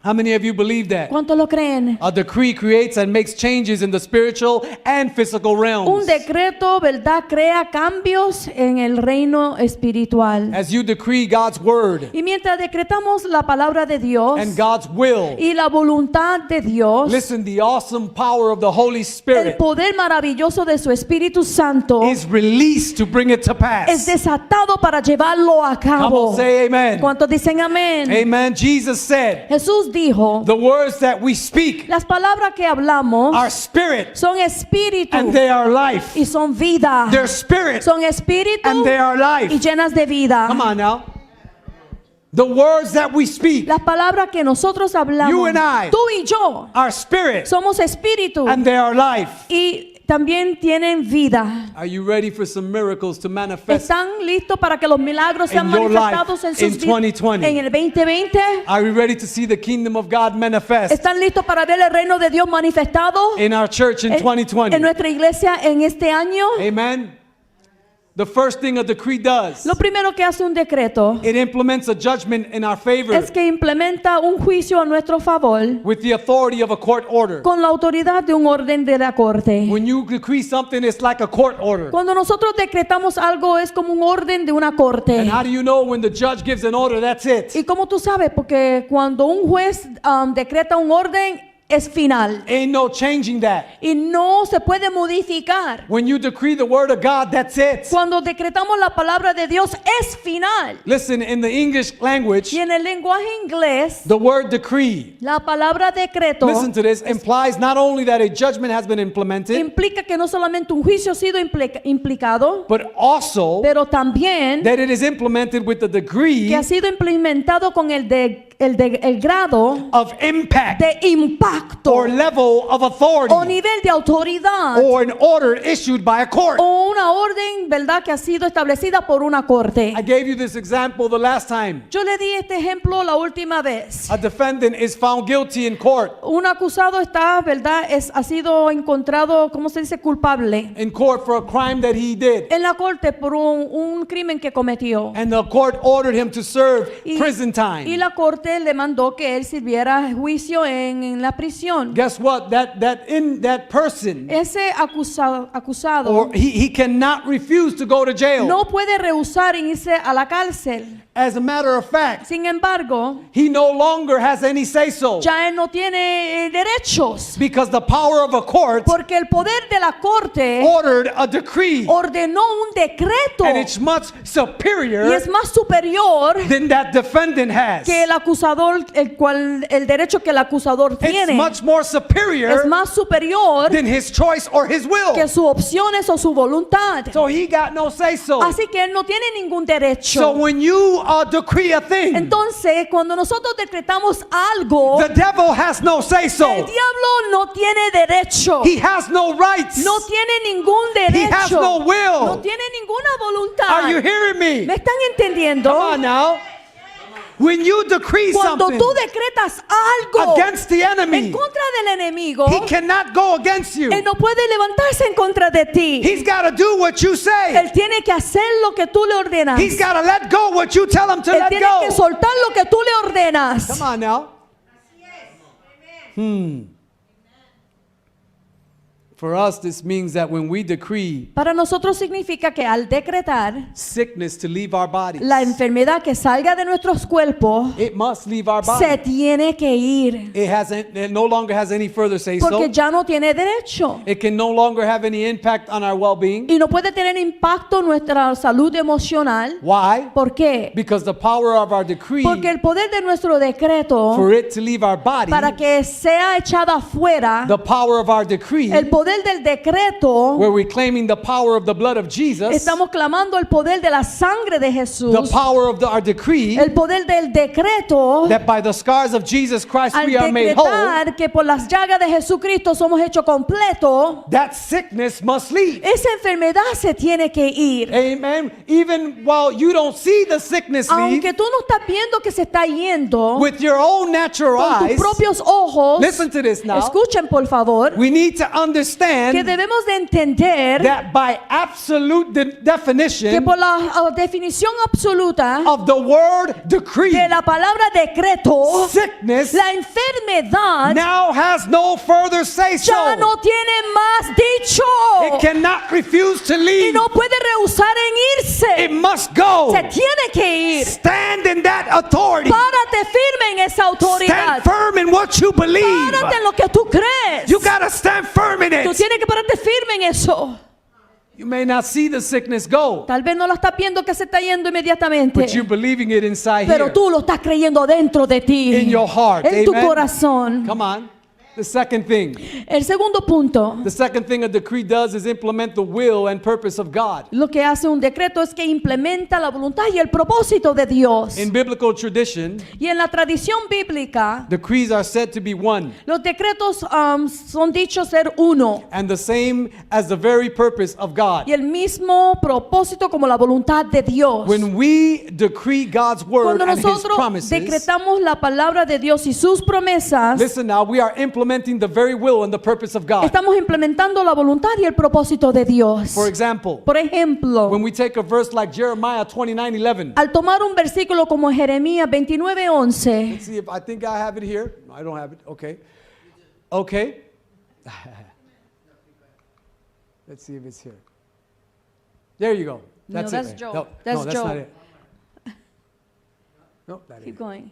How many of you believe that? ¿Cuántos lo creen? A decree creates and makes changes in the spiritual and physical Un realms. decreto, ¿verdad? Crea cambios en el reino espiritual. As you decree God's word Y mientras decretamos la palabra de Dios and God's will, y la voluntad de Dios, listen, the awesome power of the Holy el Spirit poder maravilloso de su Espíritu Santo is released to bring it to es pass. desatado para llevarlo a Come cabo. on, say amen. ¿Cuántos dicen amén? Amen. Jesus said, Jesús dijo, the words that we speak las palabras que hablamos are spirit son espíritu and they are life. y son vida. They're spirit Son espíritu and they are y life. llenas de vida. Come on now. The words that we speak Las palabras que nosotros hablamos, You and I. tú y yo, are spirit somos espíritu and they are life. y también tienen vida. Are you ready for some miracles to manifest? ¿Están listos para que los milagros sean In your manifestados life en sus in vidas 2020? en el 2020? Are we ready to see the kingdom of God manifest ¿Están listos para ver el reino de Dios manifestado in our church in en 2020? nuestra iglesia en este año? Amen. The first thing a decree does, Lo primero que hace un decreto it implements a judgment in our favor es que implementa un juicio a nuestro favor with the authority of a court order. con la autoridad de un orden de la corte. When you decree something, it's like a court order. Cuando nosotros decretamos algo es como un orden de una corte. And how do you know when the judge gives an order, that's it? ¿Y cómo tú sabes? Porque cuando un juez decreta un orden es final Ain't no changing that. y no se puede modificar. When you decree the word of God, that's it. Cuando decretamos la palabra de Dios es final. Listen, in the English language, Y en el lenguaje inglés, the word decree, la palabra decreto listen to this, implies not only that a judgment has been implemented, implica que no solamente un juicio ha sido implicado, but also pero también that it is implemented with the degree que ha sido implementado con el grado of impact de impacto or level of o authority nivel de autoridad or an order issued by a court. o una orden, ¿verdad?, que ha sido establecida por una corte. I gave you this example the last time. Yo le di este ejemplo la última vez. A defendant is found guilty in court. Un acusado está, ¿verdad?, ha sido encontrado, ¿cómo se dice?, culpable In court for a crime that he did. en la corte por un crimen que cometió. And the court ordered him to serve Y, prison y time. la corte le mandó que él sirviera juicio en la prisión. Guess what? That person, Ese acusado or he cannot refuse to go to jail. no puede rehusar en irse a la cárcel. As a matter of fact, Sin embargo, he no longer has any say so. ya él no tiene derechos, Because the power of a court porque el poder de la corte ordered a decree. ordenó un decreto And it's much y superior es más superior than that defendant has. que el acusador, el derecho que el acusador It's tiene. much more superior Es más superior than his choice or his will. que sus opciones o su voluntad. So he got no say so. Así que él no tiene ningún derecho. So when you decree a thing, Entonces, cuando nosotros decretamos algo, the devil has no say el so. diablo no tiene derecho. He has no rights. No tiene ningún derecho. He has no will. No tiene ninguna voluntad. Are you hearing ¿Me me? están entendiendo? Come on now. When you decree Cuando something tú decretas algo against the en enemy, contra del enemigo, he cannot go against you. él no puede levantarse en contra de ti. He's got to do what you say. Él tiene que hacer lo que tú le ordenas. He's got to let go what you tell him to Él let tiene que go. soltar lo que tú le ordenas. Come on now. For us, this means that when we decree Para nosotros significa que al decretar sickness to leave our bodies, la enfermedad que salga de nuestros cuerpos, it must leave our se body. tiene que ir. It no longer has any further say Porque so. ya no tiene derecho. It can no longer have any impact on our well-being. Y no puede tener impacto en nuestra salud emocional. Why? ¿Por qué? Because the power of our decree Porque el poder de nuestro decreto for it to leave our body, para que sea echada afuera, the power of our decree, el poder del decreto, where we're claiming the power of the blood of Jesus, estamos clamando el poder de la sangre de Jesús, the power of our decree, el poder del decreto, that by the scars of Jesus Christ al we are made whole, decretar que por las llagas de Jesucristo somos hechos completos. that sickness must leave. Esa enfermedad se tiene que ir. Amen. Even while you don't see the sickness leave, Aunque tú no estás viendo que se está yendo with your own natural con tus eyes, propios ojos, listen to this now. escuchen por favor, We need to que understand debemos de entender that by absolute que definition por la definición absoluta of the word decree, de la palabra decreto, sickness la enfermedad now has no further say so. ya no tiene más dicho It cannot refuse to y leave. no puede rehusar en It irse. must go. Se tiene que ir. Stand in that authority. Párate firme en esa autoridad. Stand firm in what you believe. Párate en lo que tú crees. You got to stand firm in Tú it. tienes que pararte firme en eso. You may not see the sickness go, Tal vez no lo estás viendo que se está yendo inmediatamente, but you're believing it inside pero here, tú lo estás creyendo dentro de ti, in your heart. en tu Amen. corazón. Come on. The second thing. El segundo punto, The second thing a decree does is implement the will and purpose of God. lo que hace un decreto es que implementa la voluntad y el propósito de Dios. In biblical tradition, Y en la tradición bíblica, decrees are said to be one los decretos son dichos ser uno and the same as the very purpose of God. y el mismo propósito como la voluntad de Dios. When we decree God's word Cuando and His nosotros promises, decretamos la palabra de Dios y sus promesas, listen now, we are implementing the very will and the purpose of God. estamos implementando la voluntad y el propósito de Dios. For example, Por ejemplo, when we take a verse like Jeremiah 29:11, al tomar un versículo como Jeremías 29:11, let's see if I think I have it here. No, I don't have it. Okay. Okay. Let's see if it's here. There you go. No, That's that's it. Job. No, That's no, that's Job. not it. No, that keep ain't it. going.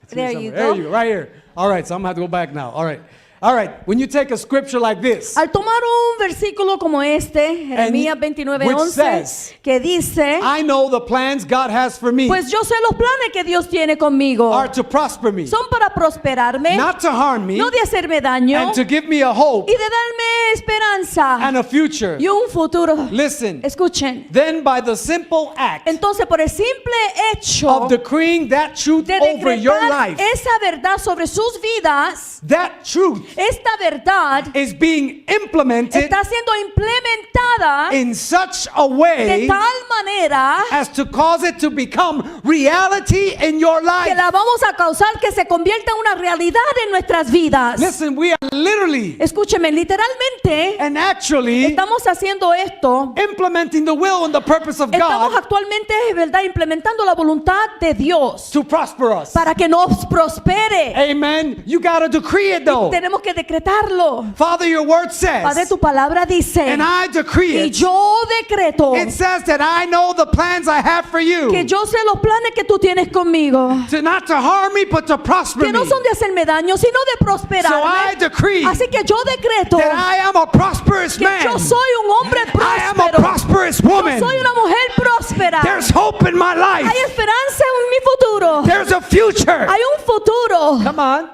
It's here There you somewhere. There go. you go. Right here. All right, so I'm going to have to go back now. All right. All right. When you take a scripture like this, Al tomar un versículo como este, Jeremías which 29:11, says, que dice, I know the plans God has for me pues yo sé los planes que Dios tiene conmigo. are to prosper me, Son para prosperarme, not to harm me, no de hacerme daño, and to give me a hope y de darme esperanza and a future. y un futuro. Listen, Escuchen. then by the simple act Entonces, por el simple hecho of decreeing that truth de over your decretar life, esa verdad sobre sus vidas, that truth esta verdad is being implemented está siendo implementada in such a de way tal manera as to cause it to become reality in your que life. la vamos a causar que se convierta en una realidad en nuestras vidas. Listen, we are literally Escúcheme, literalmente and actually estamos haciendo esto. implementing the will and the purpose of Estamos God actualmente, ¿verdad?, implementando la voluntad de Dios to prosper us. para que nos prospere. Amen. You got to decree it though. Tenemos que decretarlo. Father, your word Padre, says, tu palabra dice, and I decree y it. yo decreto It says that I know the plans I have for you, que yo sé los planes que tú tienes conmigo, to not to harm me, but to prosper que no me. son de hacerme daño, sino de So I prosperarme. decree Así que yo decreto that I am a prosperous que man. yo soy un hombre I am a próspero. prosperous Yo woman. soy una mujer próspera. There's hope in my life. Hay esperanza en mi futuro. There's a future. Hay un futuro. Come on.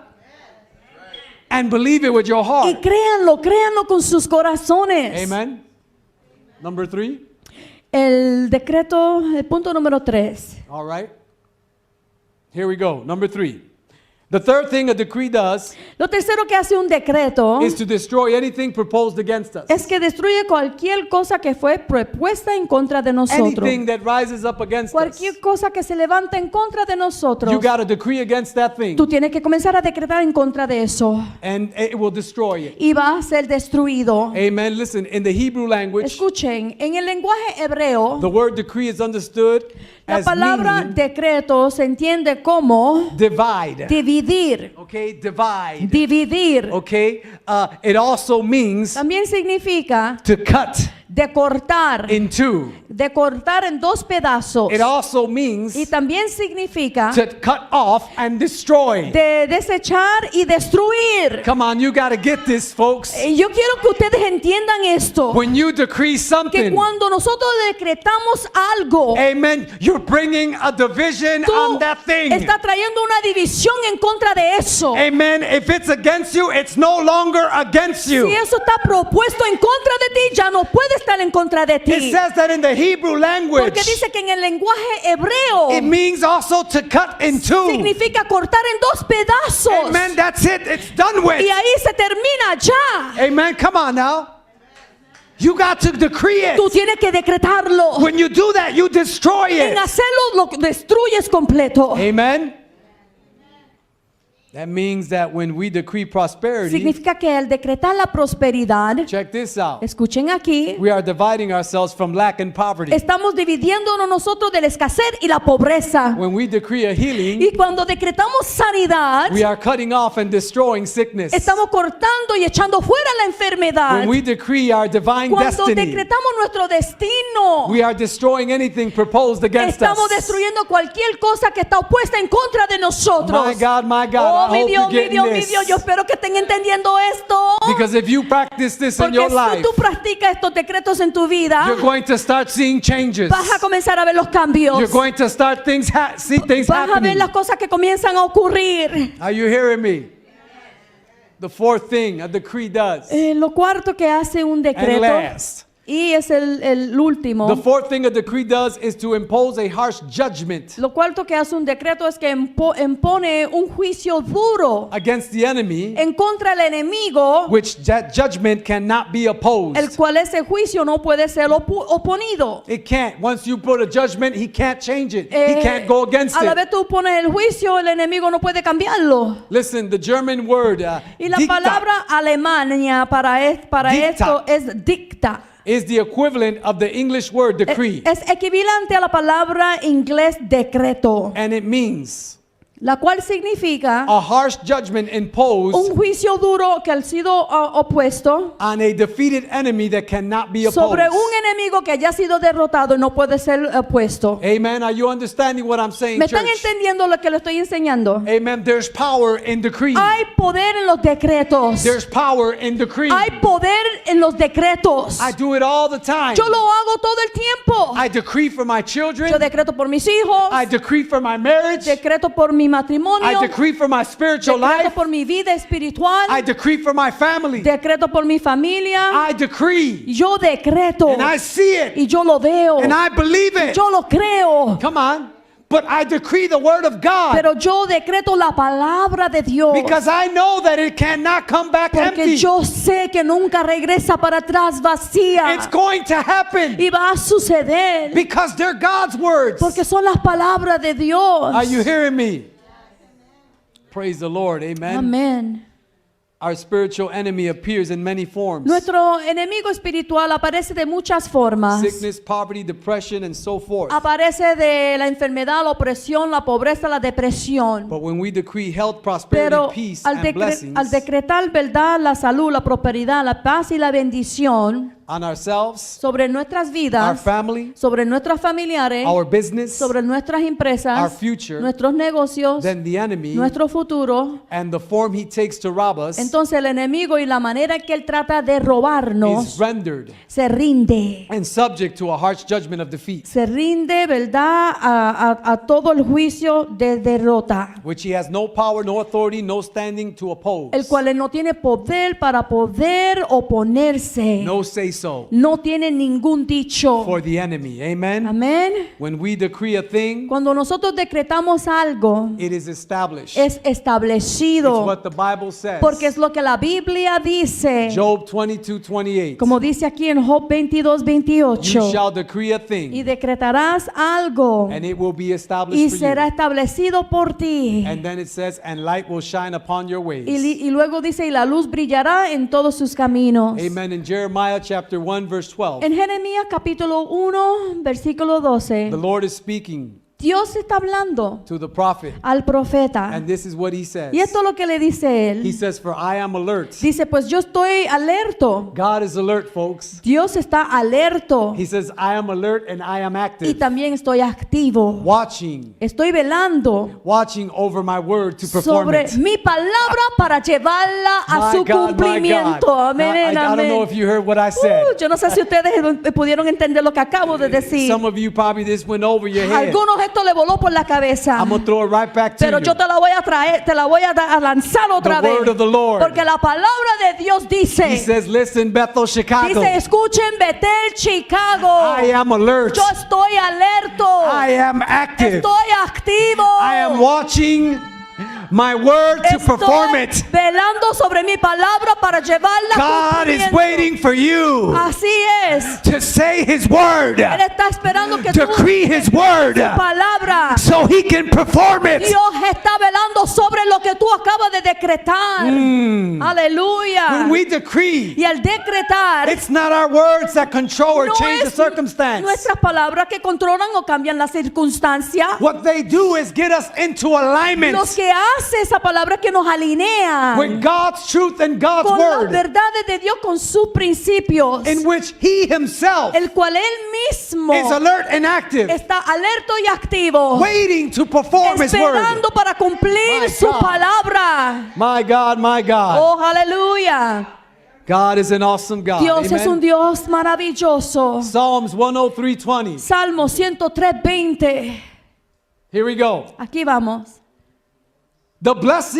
And believe it with your Y heart. créanlo con sus corazones. Amen. Number 3. El decreto, el punto número 3. All right. Here we go. Number 3. The third thing a decree does Lo tercero que hace un decreto is to destroy anything proposed against us. es que destruye cualquier cosa que fue propuesta en contra de nosotros. Anything that rises up against us. Cualquier cosa que se levanta en contra de nosotros. You got to decree against that thing, Tú tienes que comenzar a decretar en contra de eso. and it will destroy it. Y va a ser destruido. Amen. Listen, in the Hebrew language, Escuchen, en el lenguaje hebreo, the word decree is understood la as palabra meaning decreto se entiende como divide. dividir. Okay, divide. Dividir. Okay, it also means También significa to cut de cortar, in two. de cortar en dos pedazos. It also means Y también significa to cut off and destroy. de desechar y destruir. Come on, you got to get this, folks. Y yo quiero que ustedes entiendan esto, When you decree que something, cuando nosotros decretamos algo, amen, you're bringing a division tú on that thing. estás trayendo una división en contra de eso. Amen. If it's against you, it's no longer against Si you. eso está propuesto en contra de ti, ya no puede estar en contra de It ti. says that in the Hebrew language, Porque dice que en el lenguaje hebreo it means also to cut in two. significa cortar en dos pedazos. Amen. That's it. It's done with. Y ahí se termina ya. Amen. Come on now. You got to decree it. Tú tienes que decretarlo. When you do that, you destroy En it. hacerlo lo destruyes completo. Amen. That means that when we decree prosperity, Significa que al decretar la prosperidad, check this out. escuchen aquí, We are dividing ourselves from lack and poverty. estamos dividiéndonos nosotros de la escasez y la pobreza. When we decree a healing, Y cuando decretamos sanidad, we are cutting off and destroying sickness. estamos cortando y echando fuera la enfermedad. When we decree our divine Cuando destiny, decretamos nuestro destino, we are destroying anything proposed against estamos us. destruyendo cualquier cosa que está opuesta en contra de nosotros. My God, my God, Oh, I mi hope Dios, you're mi getting Dios, mi this. Dios, yo espero que estén entendiendo esto. Because if you practice this in Porque your si life, tú practicas estos decretos en tu vida, you're going to start seeing changes. vas a comenzar a ver los cambios. You're going to start see things Vas a ver happening. las cosas que comienzan a ocurrir. Are you hearing me? The fourth thing a decree does. Lo cuarto que hace un And decreto, last, y es el último, the fourth thing a decree does is to impose a harsh judgment lo cuarto que hace un decreto es que impone un juicio duro against the enemy, en contra del enemigo, which that judgment cannot be el opposed. cual ese juicio no puede ser oponido. It can't. Once you put a judgment, he can't change it. He can't go against A la it. vez tú pones el juicio, el enemigo no puede cambiarlo. Listen, the German word Y la dicta palabra alemana para Dicta. esto es dicta. is the equivalent of the English word decree. Es equivalente a la palabra inglés decreto, And it means la cual significa a harsh judgment imposed un juicio duro que ha sido opuesto on a defeated enemy that cannot be opposed. sobre un enemigo que haya sido derrotado y no puede ser opuesto. Amen. Are you understanding what I'm saying, ¿Me están church? entendiendo lo que le estoy enseñando? Amen. There's power in decree. Hay poder en los decretos. There's power in decree. Hay poder en los decretos. I do it all the time. Yo lo hago todo el tiempo. I decree for my Yo children. decreto por mis hijos, I decree for my marriage. decreto por mi matrimonio, I decree for my spiritual decreto life. por mi vida espiritual, I decree for my family. decreto por mi familia. I decree. Yo decreto And I see it. y yo lo veo. And I believe it. Yo lo creo. Come on. But I decree the word of God. Pero yo decreto la palabra de Dios. Because I know that it cannot come back Porque empty. yo sé que nunca regresa para atrás vacía. It's going to happen. Y va a suceder. Because they're God's words. Porque son las palabras de Dios. Are you hearing me? Praise the Lord. Amen. Amén. Our spiritual enemy appears in many forms. Nuestro enemigo espiritual aparece de muchas formas. Sickness, poverty, depression, and so forth. Aparece de la enfermedad, la opresión, la pobreza, la depresión. But when we decree health, prosperity, Pero peace, al, and blessings al decretar verdad, la salud, la prosperidad, la paz y la bendición on ourselves, sobre nuestras our vidas, family, sobre nuestros familiares, our business, sobre nuestras our empresas, future, nuestros negocios, then the enemy nuestro futuro, and the form he takes to rob us entonces el enemigo y la manera que él trata de is robarnos rendered se rinde. and subject to a harsh judgment of defeat, Se rinde, ¿verdad?, a todo el juicio de derrota, which he has no power, no authority, no standing to oppose. el cual él no tiene poder para poder oponerse. No say so no tiene ningún dicho. for the enemy. Amen. Amén. When we decree a thing, Cuando nosotros decretamos algo, it is established. es It's establecido, what the Bible says. porque es lo que la Biblia dice. Job 22:28. Como dice aquí en Job 22, You 28. shall decree a Y thing, decretarás algo and it will be established y for será you. establecido por ti. And then it says, and light will shine upon your ways. Y luego dice, y la luz brillará en todos sus caminos. Amen. In Jeremiah chapter 1 verse 12, En Jeremías capítulo 1, versículo 12, the Lord is speaking Dios está hablando to the prophet, al profeta. and this is what he says. Y esto es lo que le dice He él. says, for I am alert. Dice, pues yo estoy alerto. God is alert, folks. Dios está alerto. He says, I am alert and I am Y active, también estoy activo. watching Estoy velando over my word to perform sobre it. mi palabra para llevarla a My su God, my cumplimiento. God. Now, Amén, I don't know amén. if you heard what I said. Yo no sé si ustedes pudieron entender lo que acabo de decir. Some of you probably this went over your head. Algunos esto le voló por la cabeza. I'm going to throw it right back to Pero you. yo te la voy a traer, te la voy a lanzar otra The vez. word of the Lord. Porque la palabra de Dios He dice, says, listen, Bethel, Chicago, dice, escuchen Betel, Chicago. I am alert. Yo estoy alerto. I am active. Estoy activo. I am watching my word to perform Estoy it. velando sobre mi palabra para llevarla a God is cumplimiento. waiting for you Así es. to say his word, Él está esperando que tú decree his word, su palabra. so he can perform it. Dios está velando sobre lo que tú acabas de decretar. Aleluya. When we decree, Y al decretar, it's not our words that control or no change the es circumstance. nuestras palabras que controlan o cambian la circunstancia. What they do is get us into Lo alignment que hace esa palabra que nos alinea with God's truth and God's con las word, verdades de Dios, con sus principios, in which he himself el cual él mismo is alert and active, está alerto y activo, waiting to perform his word. esperando para cumplir My su God. palabra. My God, my God. Oh, aleluya. God is an awesome God. Dios es un Amen. Dios maravilloso. Psalms 103:20. Salmo 103:20. Here we go. Aquí vamos. Bless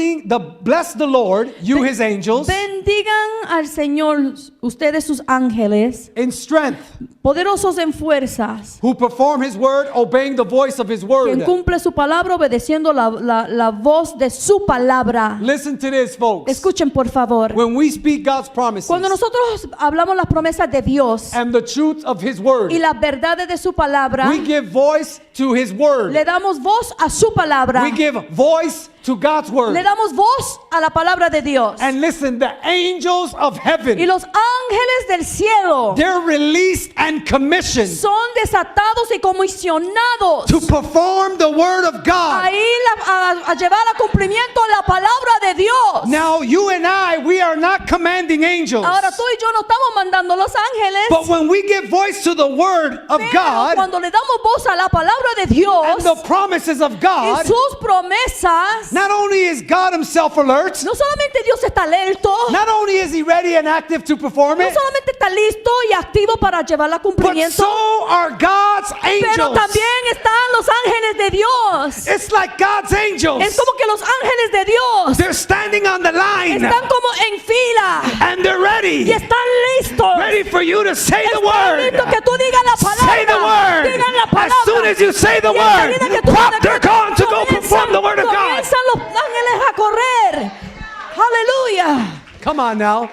the Lord, you his angels, Bendigan al Señor ustedes sus ángeles, in strength, poderosos en fuerzas, who perform his word, obeying the voice of his word. quien cumple su palabra obedeciendo la voz de su palabra. Listen to this, folks. Escuchen por favor. When we speak God's promises Cuando nosotros hablamos las promesas de Dios and the truth of his word, y las verdades de su palabra, we give voice to his word. le damos voz a su palabra. We give voice to God's word. Le damos voz a la palabra de Dios. And listen, the angels of Y heaven, los ángeles del cielo they're released and commissioned son desatados y comisionados to perform the word of a God. ir a llevar a cumplimiento la palabra de Dios. Now, you and I, we are not commanding angels. Ahora tú y yo no estamos mandando los ángeles, But when we give voice to the word of pero God cuando le damos voz a la palabra de and Dios the promises of y God, sus promesas, not only is God himself alert, no solamente Dios está alerto, not only is he ready and active to perform no it, solamente está listo y activo para llevarla a but cumplimiento, so are God's pero angels. también están los ángeles de Dios. It's like God's angels. Es como que los ángeles de Dios They're standing on the line están como en fila and they're ready, y están listos. ready for you to say the Están word. listos que tú digas la Say the palabra. word. Digan la As palabra. soon as you say the Y word, enseguida que tú pop, digas they're que gone to go perform the word of God. comienzan los ángeles a correr. Aleluya. Come on now.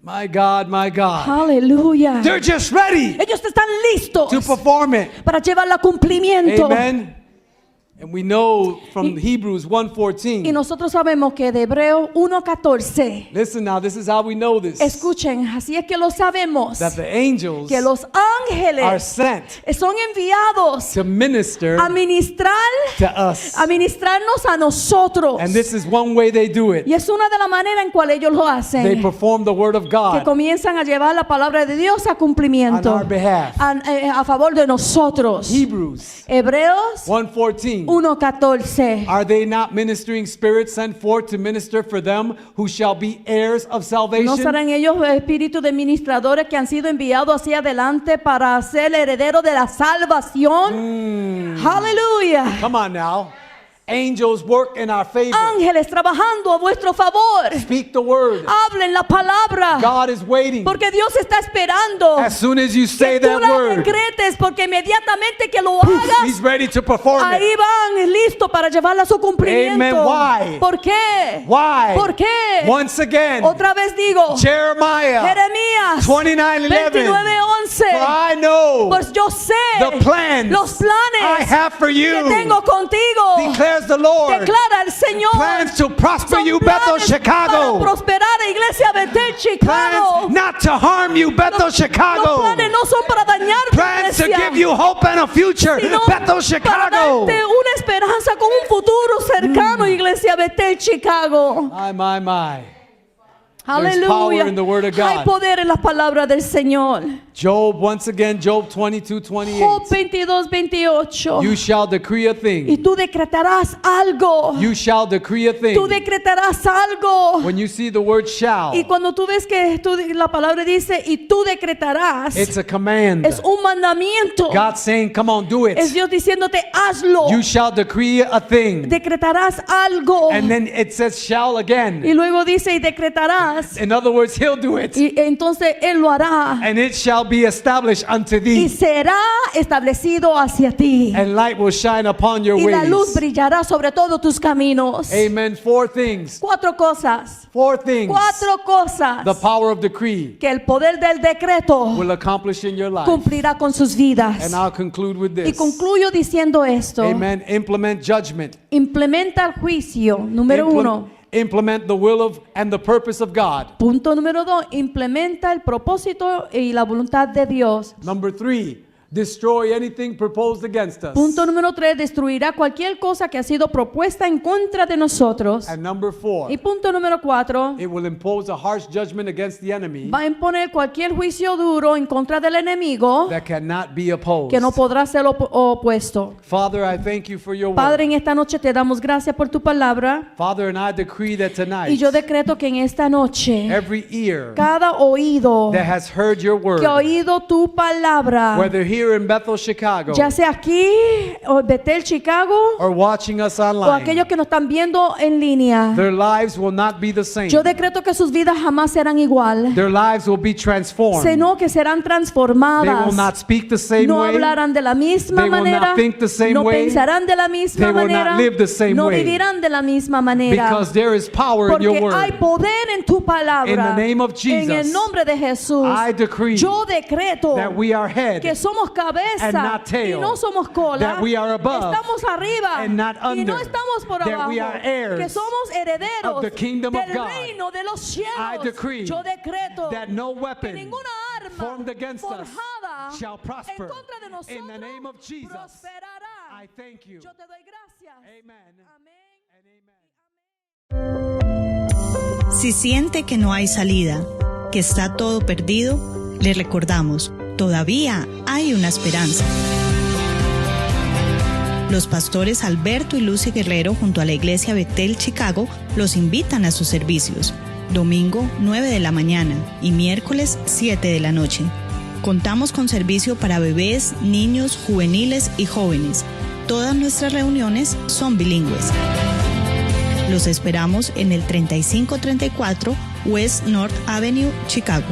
My God, my God. Aleluya. They're just ready Ellos están listos to perform it. para llevarla a cumplimiento. Amen. And we know from Hebrews Y 1:14. nosotros sabemos que de Hebreo 1:14. Listen now, this is how we know this. Escuchen, así es que lo sabemos. That the angels Que los are ángeles sent son enviados to minister a ministrar, to us. a ministrarnos a nosotros. And this is one way they do it. Y es una de las maneras en cual ellos lo They hacen. perform the word of Que God comienzan a llevar la palabra de Dios a on cumplimiento. our behalf. A favor de nosotros. Hebrews Hebreos 1:14. 1:14. Are they not ministering spirits sent forth to minister for them who shall be heirs of ¿No salvation? serán ellos espíritus de ministradores que han sido enviados hacia adelante para ser heredero de la salvación? Aleluya. Come on now. Angels work in our favor. Ángeles trabajando a vuestro favor. Speak the word. Hablen la palabra. God is waiting. Porque Dios está esperando As soon as you say que tú that la word, decretes, porque inmediatamente que lo hagas, He's ready to perform it. ahí van listos para llevarla a su cumplimiento. Amen. Why? ¿Por qué? Why? ¿Por qué? Once again, Otra vez digo, Jeremiah Jeremías 29:11. 29:11. For I know Pues yo sé the plans los planes I have for you, que tengo contigo. declares the Lord. Declara el Señor. Plans to prosper Son you, Bethel, planes Chicago. para prosperar a Iglesia Betel, Chicago. Plans not to harm you, Bethel, Los Chicago. planes no son para dañar tu Plans to iglesia, give you hope and a future, sino Bethel, para Chicago. darte una esperanza con un futuro cercano, Iglesia Betel, Chicago. My. There's power in the word of God. Hay poder en las palabras del Señor. Job, once again, Job 22:28. Job 22:28. You shall decree a Y thing. tú decretarás algo. You shall decree a Tú thing. decretarás algo. When you see the word shall, Y cuando tú ves que la palabra dice y tú decretarás, it's a command. es un mandamiento. God saying, come on, do Es it. Dios diciéndote, hazlo. You shall decree a thing. Decretarás algo. And then it says shall Y again. luego dice y decretarás. In other words, he'll do it. Y entonces Él lo hará. And it shall be established unto Y thee. será establecido hacia ti. And light will shine upon your Y la luz ways. brillará sobre todos tus caminos. Amen. Four things. Cuatro cosas. Four things. Cuatro cosas The power of decree que el poder del decreto will accomplish in your life. cumplirá con sus vidas. And I'll conclude with Y this. concluyo diciendo esto. Amen. Implement judgment. Implementa el juicio. Número uno. Implement the will of and the purpose of God. Punto número 2, implementa el propósito y la voluntad de Dios. Number 3, destroy anything proposed against us. Punto número 3, destruirá cualquier cosa que ha sido propuesta en contra de nosotros. And number 4, Y punto número 4, it will impose a harsh judgment against the enemy va a imponer cualquier juicio duro en contra del enemigo that cannot be opposed. que no podrá ser opuesto. Father, I thank you for your Padre, word. en esta noche te damos gracias por tu palabra Father, and I decree that y tonight, yo decreto que en esta noche every ear cada oído that has heard your word, que ha oído tu palabra, whether here in Bethel, Chicago, ya sea aquí o Betel, Chicago, or watching us o online, aquellos que nos están viendo en línea, their lives will not be the same. yo decreto que sus vidas jamás serán igual, Their lives will be transformed. sino que serán They will transformadas. not speak the same No way. hablarán de la misma They will not manera, think the same no way. pensarán de la misma They will not manera, live the same no way. vivirán de la misma manera. Because there is power in your Porque hay word. poder en tu palabra. In the name of En el Jesus, nombre de Jesús, I decree yo decreto that we are head que somos cabeza and not tail. y no somos cola. That we are above estamos arriba and not y no under. estamos por That abajo. we are heirs Que somos herederos of the kingdom of del God. reino de los cielos. I decree yo decreto that no que weapon ninguna arma formed against us forjada shall prosper. en contra de nosotros In the name of Jesus, prosperará. I thank you. Yo te doy gracias. Amen. Amén. And amen. Si siente que no hay salida, que está todo perdido, le recordamos, todavía hay una esperanza. Los pastores Alberto y Lucy Guerrero junto a la iglesia Betel Chicago los invitan a sus servicios. Domingo 9 de la mañana y miércoles 7 de la noche. Contamos con servicio para bebés, niños, juveniles y jóvenes. Todas nuestras reuniones son bilingües. Los esperamos en el 3534 West North Avenue, Chicago.